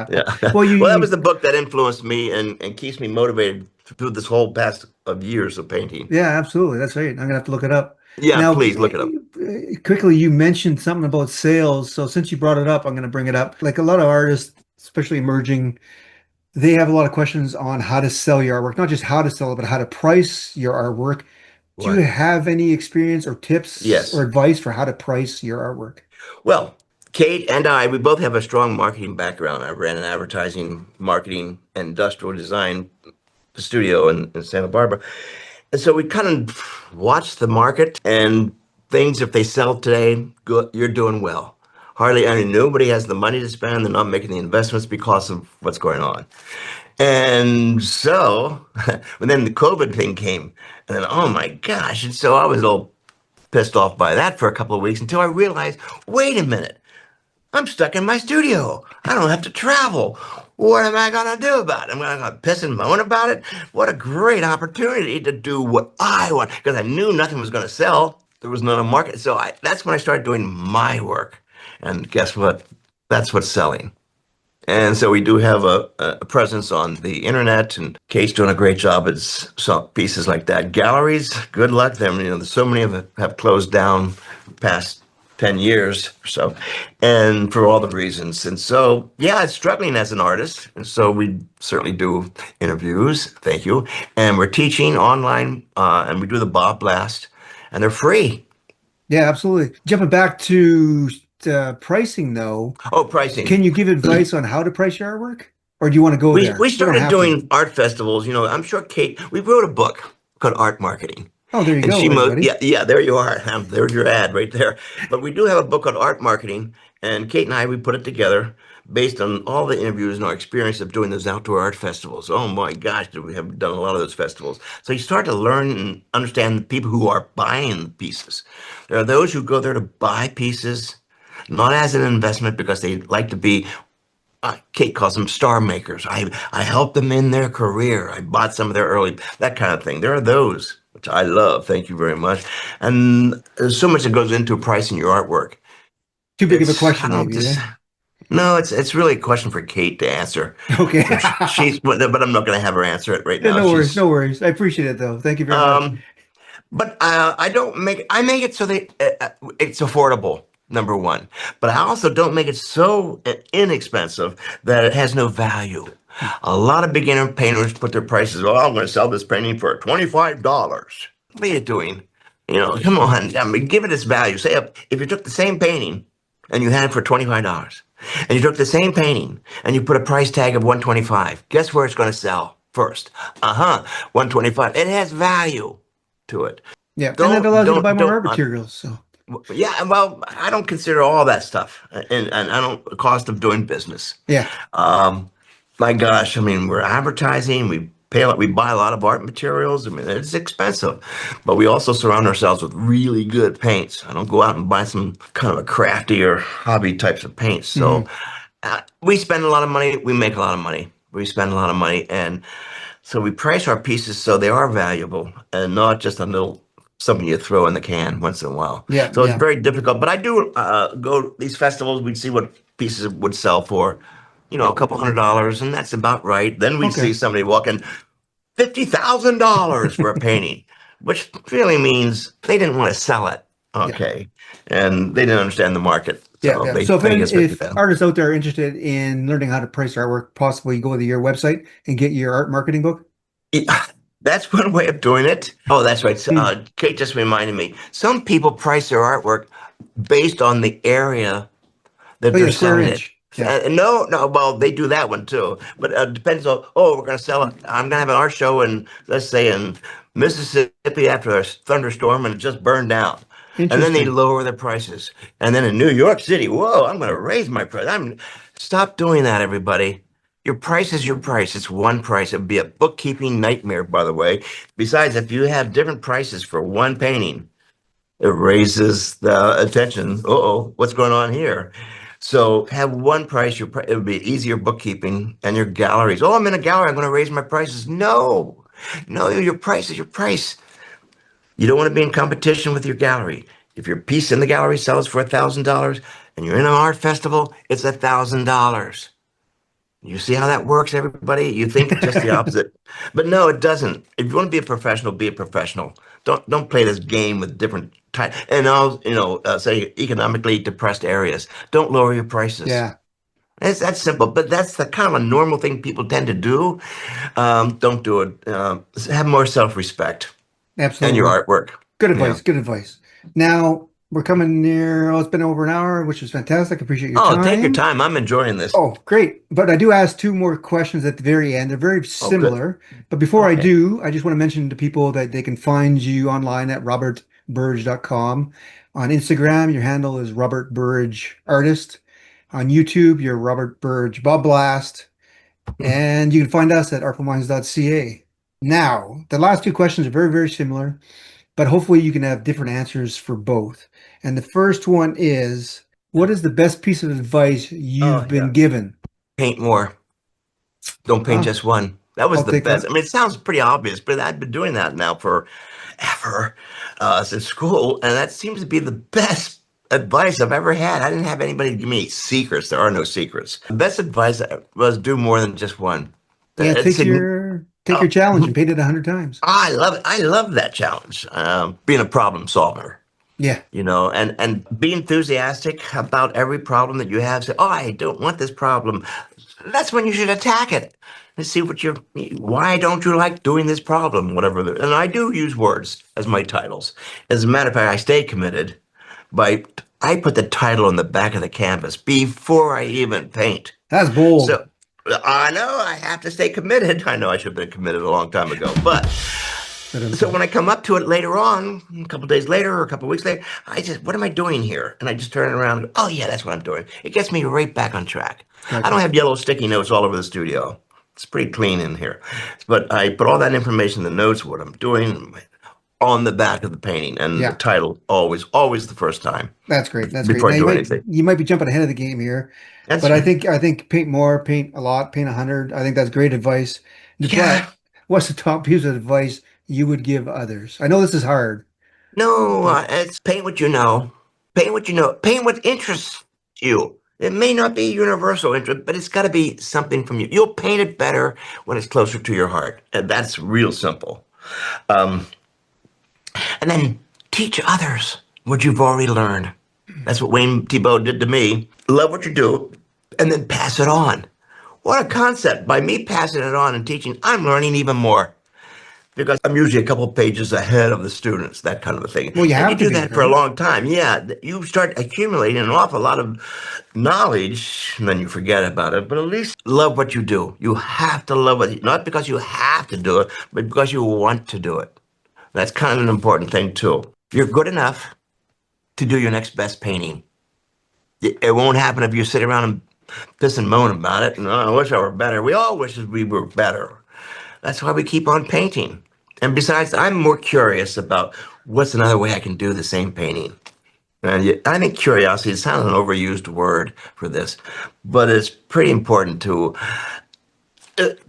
it. Yeah. Well, you, Well, that was you the book that influenced me and keeps me motivated through this whole past of years of painting. yeah, absolutely. That's right. I'm gonna have to look it up. Yeah, Now, please look it up. quickly, you mentioned something about sales. So since you brought it up, I'm gonna bring it up. Like a lot of artists, especially emerging, they have a lot of questions on how to sell your artwork, not just how to sell it, but how to price your artwork. Do you What? have any experience or tips or Yes. advice for how to price your artwork? Well, Kate and I, we both have a strong marketing background. I ran an advertising, marketing, and industrial design studio in Santa Barbara. And so we kind of watch the market and things, if they sell today, good, you're doing well. Hardly any, nobody has the money to spend. They're not making the investments because of what's going on. And so, when then the COVID thing came, and then, oh my gosh. And so I was all pissed off by that for a couple of weeks until I realized, wait a minute. I'm stuck in my studio. I don't have to travel. What am I going to do about it? I'm going to piss and moan about it? What a great opportunity to do what I want because I knew nothing was going to sell. There was not a market. So that's when I started doing my work. And guess what? That's what's selling. And so we do have a presence on the internet, and Kate's doing a great job at some pieces like that. Galleries, good luck them. There's so many of them have closed down past 10 years or so, and for all the reasons. And so, yeah, it's struggling as an artist. And so we certainly do interviews. Thank you. And we're teaching online, and we do the Bob Blast, and they're free. Yeah, absolutely. Jumping back to pricing, though, Oh, pricing. can you give advice on how to price your artwork, or do you want to go We there? We don't started have to. doing art festivals. I'm sure Kate, we wrote a book called Art Marketing. Oh, there you And go, yeah, everybody. yeah, there you are. There's your ad right there. But we do have a book called Art Marketing, and Kate and I, we put it together based on all the interviews and our experience of doing those outdoor art festivals. Oh my gosh, did we have done a lot of those festivals. So you start to learn and understand the people who are buying the pieces. There are those who go there to buy pieces, not as an investment because they like to be Kate calls them star makers. I helped them in their career. I bought some of their early, that kind of thing. There are those, which I love. Thank you very much. And there's so much that goes into pricing your artwork. Too big of a It's, I question, don't maybe, just, eh? no, it's really a question for Kate to answer. Okay. But I'm not going to have her answer it right Yeah, now. no worries, no worries. I appreciate it, though. Thank you very much. Um, But I make it so it's affordable, number one. But I also don't make it so inexpensive that it has no value. A lot of beginner painters put their prices, oh, I'm going to sell this painting for $25. What are you doing? Come on. I mean, give it its value. Say if you took the same painting and you had it for $25, and you took the same painting and you put a price tag of 125, guess where it's going to sell first? Uh-huh, 125. It has value to it. Yeah, and that allows you to buy more Don't. art materials. So, Yeah, well, I don't consider all that stuff, and I don't cost of doing business. yeah, Um, my gosh, I mean, we're advertising, we buy a lot of art materials. I mean, it's expensive, but we also surround ourselves with really good paints. I don't go out and buy some kind of a crafty or hobby types of paints. So hmm, we spend a lot of money, we make a lot of money. We spend a lot of money, and so we price our pieces so they are valuable and not just a little something you throw in the can once in a while. yeah, So it's yeah. very difficult. But I do go to these festivals. We'd see what pieces would sell for, a couple $100, and that's about right. Then we'd Okay, see somebody walking $50,000 for a painting, which really means they didn't want to sell it. yeah, Okay, and they didn't understand the market, yeah, so yeah. they So, think it's if 50,000. artists out there are interested in learning how to price artwork, possibly go to your website and get your art marketing book. Yeah, that's one way of doing it. Oh, that's right. Hmm. Kate just reminded me. Some people price their artwork based on the area that Oh, they're yeah, square selling it. inch. Yeah, No, no, well, they do that one too. But depends on, oh, we're going to sell it. I'm going to have an art show in, let's say, in Mississippi after a thunderstorm and it just burned down. And then they interesting. lower their prices. And then in New York City, whoa, I'm going to raise my price. Stop doing that, everybody. Your price is your price. It's one price. It'd be a bookkeeping nightmare, by the way. Besides, if you have different prices for one painting, it raises the attention. Uh-oh, what's going on here? So have one price. It would be easier bookkeeping and your galleries. Oh, I'm in a gallery. I'm going to raise my prices. No, no, your price is your price. You don't want to be in competition with your gallery. If your piece in the gallery sells for $1,000 and you're in an art festival, it's $1,000. You see how that works, everybody? You think just the opposite, but no, it doesn't. If you want to be a professional, be a professional. Don't play this game with different type and all say economically depressed areas. Don't lower your prices. Yeah, That's simple, but that's the kind of a normal thing people tend to do. Don't do it. Have more self-respect and your absolutely. artwork. Good Yeah. advice. Good advice. Now we're coming near. Oh, it's been over an hour, which is fantastic. Appreciate your Oh, take your time. time. I'm enjoying this. Oh, great. But I do ask two more questions at the very end. They're very Oh, good. similar. But before I Okay. do, I just want to mention to people that they can find you online at robertburridge.com. On Instagram, your handle is Robert Burridge Artist. On YouTube, you're Robert Burridge Bob Blast. And you can find us at artfulminds.ca. Now, the last two questions are very, very similar, but hopefully you can have different answers for both. And the first one is, what is the best piece of advice Oh, you've been yeah. given? Paint more. Don't paint Ah, just one. That was I'll the take best. that. I mean, it sounds pretty obvious, but I've been doing that now for ever since school, and that seems to be the best advice I've ever had. I didn't have anybody give me secrets. There are no secrets. The best advice was do more than just one. Yeah, It's take your oh, challenge and paint it 100 times. I love it. I love that challenge. Being a problem solver. Yeah, And be enthusiastic about every problem that you have. Say, oh, I don't want this problem. That's when you should attack it and see why don't you like doing this problem, whatever. And I do use words as my titles. As a matter of fact, I stay committed. by I put the title on the back of the canvas before I even paint. That's bold. So I know I have to stay committed. I know I should have been committed a long time ago, but so Da-dum-dum. when I come up to it later on, a couple days later or a couple weeks later, I just, what am I doing here? And I just turn around and go, oh yeah, that's what I'm doing. It gets me right back on track. I don't Gotcha. have yellow sticky notes all over the studio. It's pretty clean in here. But I put all that information, the notes, what I'm doing on the back of the painting and the Yeah, title always the first time that's great. That's great. before Now I you do might anything. you might be jumping ahead of the game here, but That's, I think paint more, paint a lot, paint 100. I think that's great advice. yeah. But what's the top piece of advice you would give others? I know this is hard, No, but it's paint what you know. Paint what you know. Paint what interests you. It may not be universal interest, but it's got to be something from you. You'll paint it better when it's closer to your heart. And that's real simple. Um, and then teach others what you've already learned. That's what Wayne Thiebaud did to me. Love what you do, and then pass it on. What a concept. By me passing it on and teaching, I'm learning even more because I'm usually a couple pages ahead of the students, that kind of a thing. well, you And you have to do be, that for a right? long time. Yeah, you start accumulating an awful lot of knowledge, and then you forget about it. But at least love what you do. You have to love it, not because you have to do it, but because you want to do it. That's kind of an important thing too. You're good enough to do your next best painting. It won't happen if you sit around and piss and moan about it. And "Oh, I wish I were better." We all wish we were better. That's why we keep on painting. And besides, I'm more curious about what's another way I can do the same painting. And I think curiosity sounds an overused word for this, but it's pretty important to.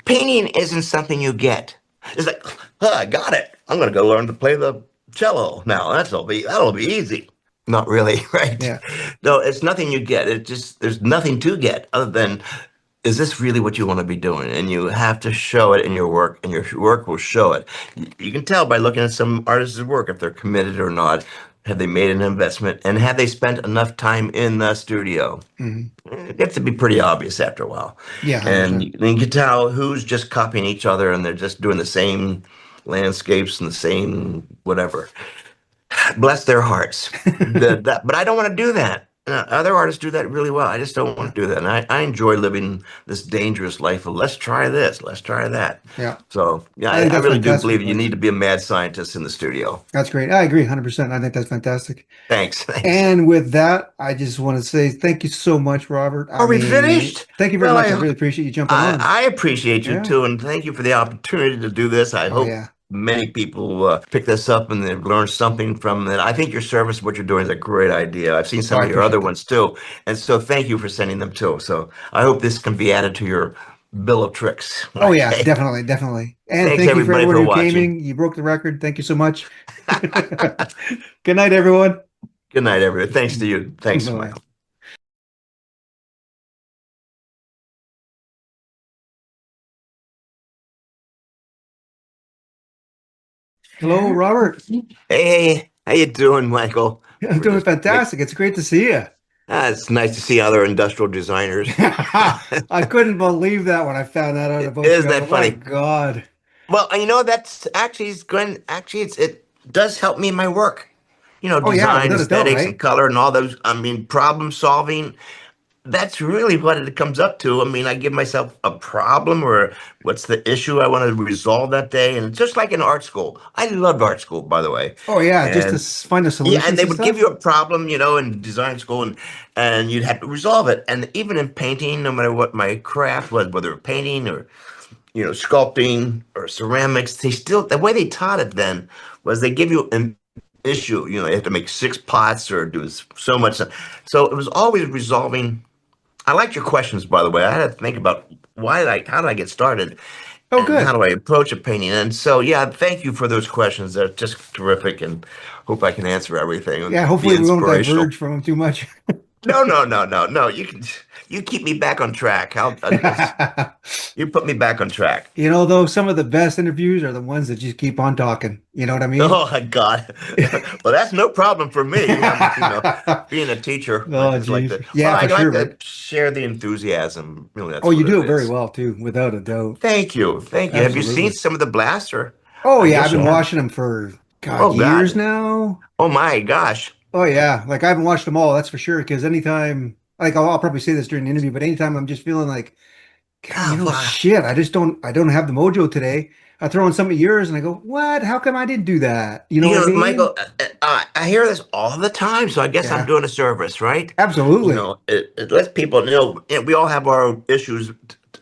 Painting isn't something you get. It's like, oh, I got it. I'm going to go learn to play the cello now. That'll be easy. Not really, right? Yeah. No, it's nothing you get. It just there's nothing to get other than is this really what you want to be doing? And you have to show it in your work, and your work will show it. You can tell by looking at some artists' work if they're committed or not. Have they made an investment, and have they spent enough time in the studio? Hmm. It gets to be pretty obvious after a while, Yeah, and 100%. you can tell who's just copying each other, and they're just doing the same landscapes and the same whatever. Bless their hearts. But I don't want to do that. Other artists do that really well. I just don't Yeah. want to do that. And I enjoy living this dangerous life of let's try this, let's try that. Yeah. So yeah, I think I that's really do fantastic believe you need advice. to be a mad scientist in the studio. That's great. I agree 100%. I think that's fantastic. Thanks, thanks. And with that, I just want to say thank you so much, Robert. I Are we mean, finished? thank you very Well, much. I really appreciate you jumping on. I appreciate you Yeah. too, and thank you for the opportunity to do this. I Oh, hope yeah. many people pick this up and they've learned something from it. I think your service, what you're doing, is a great idea. I've seen Oh, some I of your other appreciate that. ones too, and so thank you for sending them too. So I hope this can be added to your bill of tricks. Oh, yeah, Okay. definitely, definitely. And Thanks thank you for everybody everyone for who came watching. in. You broke the record. Thank you so much. Good night, everyone. Good night, everybody. Thanks to you. Thanks, Bye. Michael. Hello, Robert. Hey, how you doing, Michael? I'm We're doing just make, fantastic. It's great to see you. it's nice to see other industrial designers. I couldn't believe that when I found that out about you. Isn't I that go, my funny? God. Well, that's actually is going. Actually, it does help me in my work. Oh, yeah, Design, without a doubt, aesthetics, and right? color, and all those. I mean, problem solving. That's really what it comes up to. I mean, I give myself a problem or what's the issue I want to resolve that day, and it's just like in art school. I loved art school, by the way, Oh, yeah, just to and find the yeah, and solutions they and would give stuff. you a problem, in design school, and you'd have to resolve it. And even in painting, no matter what my craft was, whether painting or sculpting or ceramics, they still, the way they taught it then was they give you an issue. You have to make six pots or do so much. So it was always resolving. I liked your questions, by the way. I had to think about how did I get started Oh, and how good. do I approach a painting? And so, yeah, thank you for those questions. They're just terrific and hope I can answer everything Yeah, and be hopefully we won't inspirational. diverge from them too much. No, no, no, no, no. You keep me back on track. You put me back on track. Though some of the best interviews are the ones that just keep on talking. You know what I mean? Oh my God. Well, that's no problem for me. Being a teacher, I Oh, just like geez. to, well, Yeah, I for like sure, to right? share the enthusiasm. Really, Oh, that's you what do it it very is. well too, without a doubt. Thank you. Thank you. Have you seen Absolutely. some of the blaster? Oh, I yeah, I've guess you been have. watching them for, God, Oh years God. now. Oh my gosh. Oh yeah, like I haven't watched them all, that's for sure. Because anytime, like I'll probably say this during the interview, but anytime I'm just feeling like, God, Oh, wow. shit, I don't have the mojo today. I throw in some of yours, and I go, what? How come I didn't do that? You know what I mean? Michael, I hear this all the time, so I guess I'm Yeah, doing a service, right? absolutely. It lets people know, we all have our issues,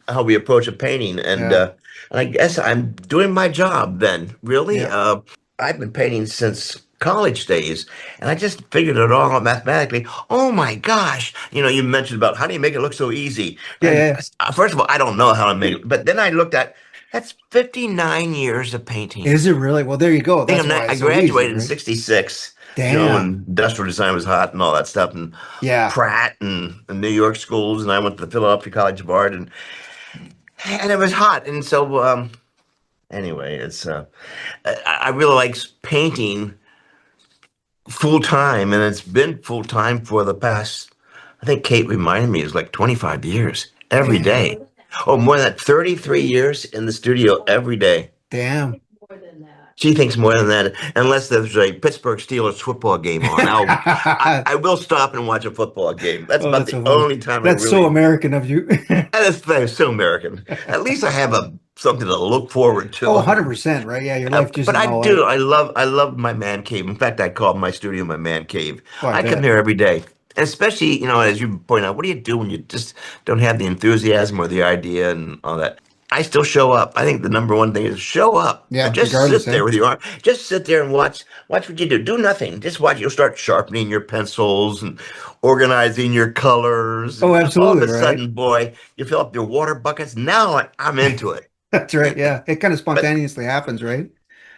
how we approach a painting, Yeah, and I guess I'm doing my job then, really. yeah, I've been painting since college days, and I just figured it all out mathematically. Oh my gosh, you mentioned about how do you make it look so easy? yeah, And yeah. first of all, I don't know how to make it, but then I looked at that's 59 years of painting. Is it really? Well, there you go. think That's why I it's so easy, graduated in right? '66, Damn. when industrial design was hot and all that stuff, and Yeah. Pratt and New York schools, and I went to the Philadelphia College of Art, and it was hot, and so anyway, it's I really like painting full time, and it's been full time for the past. I think Kate reminded me it was like 25 years every Damn. day. Oh, more than that, 33 years in the studio every day. Damn. She thinks more than that, unless there's a Pittsburgh Steelers football game on. I will stop and watch a football game. That's Oh, about that's the so funny. only time I That's so really. American of you. That is so American. At least I have a something to look forward Oh, to. 100%, right? Yeah, your life just But isn't I all do. like, I love my man cave. In fact, I call my studio my man cave. oh, I I come bet. here every day. And especially, as you point out, what do you do when you just don't have the enthusiasm or the idea and all that? I still show up. I think the number one thing is show up and Yeah, just regardless, sit eh? there with your arm. Just sit there and watch what you do. Do nothing. Just watch. You'll start sharpening your pencils and organizing your colors. Oh, And all of absolutely, a right? sudden, boy, you fill up your water buckets. Now I'm into it. That's right. Yeah. It kind of But spontaneously happens, right?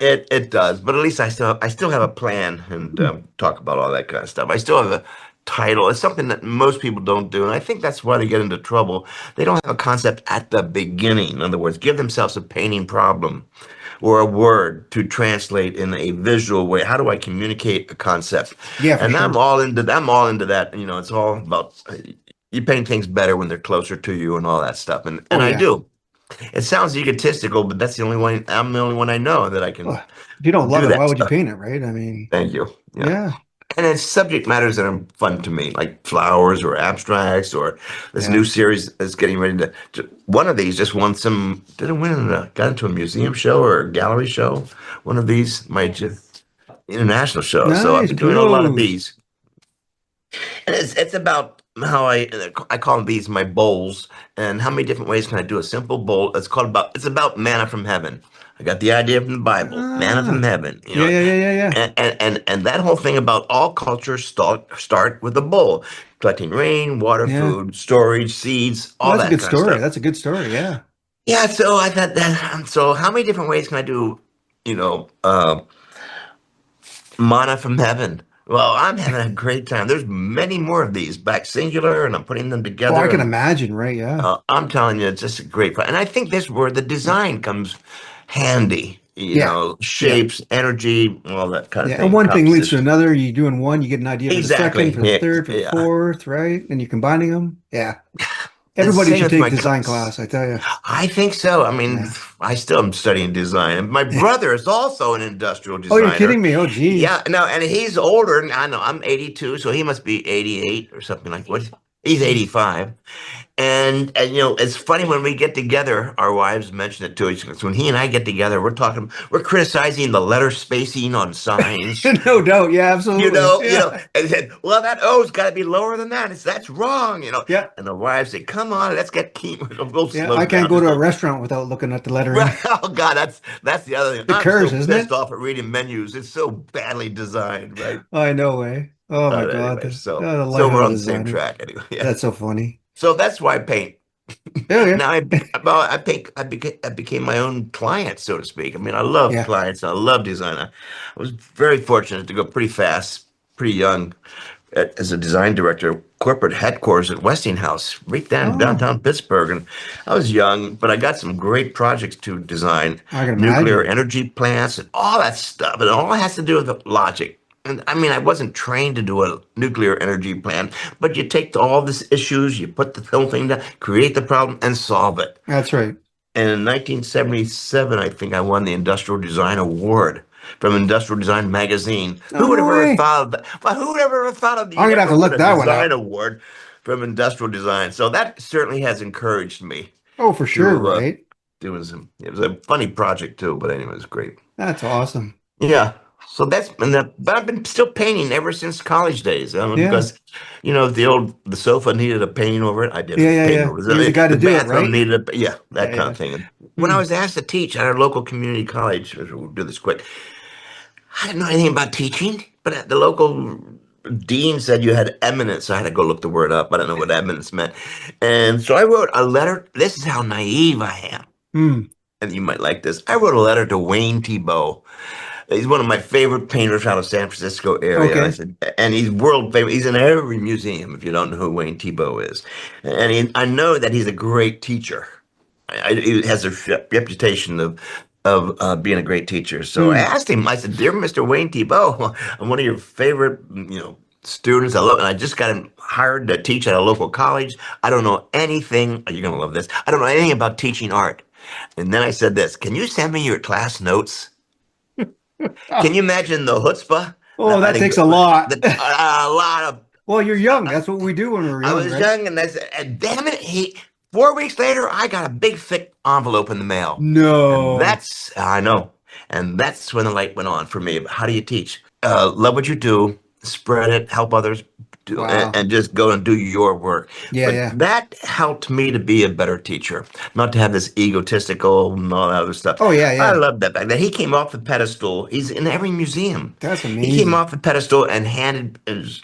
it does, but at least I still have a plan and talk about all that kind of stuff. I still have a title. It's something that most people don't do, and I think that's why they get into trouble. They don't have a concept at the beginning. In other words, give themselves a painting problem or a word to translate in a visual way. How do I communicate a concept? Yeah, for And I'm sure. all into I'm all into that. It's all about you paint things better when they're closer to you and all that stuff. And Oh, and I yeah. do. It sounds egotistical, but that's the only one. I'm the only one I know that I Well, can if you don't love do it, why that would you stuff. paint it, right? I mean, Thank you. Yeah. yeah, And it's subject matters that are fun to me, like flowers or abstracts or this yeah. new series is getting ready one of these just won some, didn't win, got into a museum show or a gallery show. One of these might just international show. So I've Nice. been doing a lot of Kudos. these. And it's about how I call these my bowls, and how many different ways can I do a simple bowl? It's about manna from heaven. I got the idea from the Bible, manna from Ah, heaven, yeah, yeah, yeah, yeah, yeah. and that whole thing about all cultures start with a bowl, collecting rain, water, Yeah. food, storage, seeds, Well, all that's a that good kind of story. stuff. That's a good story. Yeah. Yeah, so I thought that. So how many different ways can I do, you know, uh, manna from heaven? Well, I'm having a great time. There's many more of these back singular, and I'm putting them Oh, I together, can and imagine, right? Yeah. I'm telling you, it's just a great fun. And I think this is where the design comes handy. Yeah. Yeah. Shapes, energy, all that kind of Yeah. And thing. one thing leads to Composition. another. You doing one, you get an idea for the second, Exactly. for the Yeah. third, for the Yeah. fourth, right? And you're combining them. Yeah. And Everybody same should with take my design class. class, I tell you. I think so. I mean, Yeah. I still am studying design. And my brother is also an industrial Oh, you're designer. kidding me. Oh, Yeah, geez. no, and he's older. And I know I'm 82, so he must be 88 or something like what? He's 85. And it's funny when we get together, our wives mention it to each other. So when he and I get together, we're criticizing the letter spacing on signs. No doubt. Yeah, absolutely. Yeah. And said, well, that O's got to be lower than that. That's wrong. Yeah. And the wives say, come on, let's get keen. We'll Yeah. slow I can't down go just to a a little. restaurant without looking at the lettering. Right. Oh God, that's the other thing. The I'm curse, so isn't pissed it? off at reading menus. It's so badly designed, right? I know, eh? Oh my But God. anyway, so The so life of we're a on the same designer. track anyway. Yeah. That's so funny. So that's why I paint. Oh yeah. Now I became my own client, so to speak. I mean, I love Yeah. clients. I love design. I was very fortunate to go pretty fast, pretty young, as a design director, corporate headquarters at Westinghouse, right down Oh, downtown Pittsburgh. And I was young, but I got some great projects to design, I can nuclear imagine. energy plants and all that stuff. And it all has to do with the logic. And I mean, I wasn't trained to do a nuclear energy plant, but you take all these issues, you put the whole thing down, create the problem, and solve it. That's right. And in 1977, I think I won the Industrial Design Award from Industrial Design Magazine. Oh, Who would no have ever way. thought of that? Well, who would have ever thought of I'm you'd gonna have ever to win look a that one design up. award from Industrial Design? So that certainly has encouraged me Oh, for sure, to right? doing some. It was a funny project too, but anyway, it was great. That's awesome. Yeah. So but I've been still painting ever since college days. Yeah. Because, the sofa needed a painting over it. I did Yeah, a yeah, painting yeah. over You're the it. guy to The do it, bathroom right? needed yeah, Yeah, that kind yeah. of thing. And when I Hmm. was asked to teach at our local community college, we'll do this quick. I didn't know anything about teaching, but the local dean said you had eminence. So I had to go look the word up. I don't know what eminence meant. And so I wrote a letter. This is how naive I am. Hmm. And you might like this. I wrote a letter to Wayne Thiebaud. He's one of my favorite painters out of San Francisco area. And I Okay. said, and he's world famous. He's in every museum if you don't know who Wayne Thiebaud is. And I know that he's a great teacher. He has a reputation of being a great teacher. So I Hmm. asked him, I said, "Dear Mr. Wayne Thiebaud, I'm one of your favorite, students. And I just got him hired to teach at a local college. I don't know anything. You're going to love this. I don't know anything about teaching art." And then I said this, "Can you send me your class notes?" Can Ah, you imagine the chutzpah? oh, That I that think takes a lot. a lot of. Well, you're young. That's what we do when we're I young, was right? young, and I said, and damn it, 4 weeks later, I got a big thick envelope in the mail, and No. that's I know, and that's when the light went on for me. How do you teach? Love what you do, spread it, help others, Wow. and just go and do your work. Yeah, But yeah. that helped me to be a better teacher, not to have this egotistical and all that other stuff. Oh, yeah, I yeah. love that back then. He came off the pedestal. He's in every museum. That's He came amazing. off the pedestal and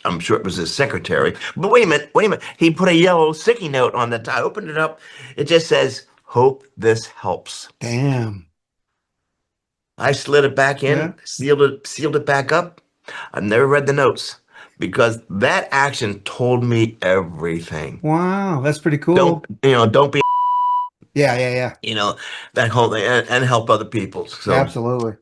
I'm sure it was his secretary. But wait a minute. He put a yellow sticky note on the top. I opened it up. It just says, "Hope this helps." Damn. I slid it back Yeah. in, sealed it back up. I've never read the notes because that action told me everything. Wow. That's pretty Don't, cool. don't be, Yeah, yeah, yeah. you know, that whole thing and help other people. So Absolutely.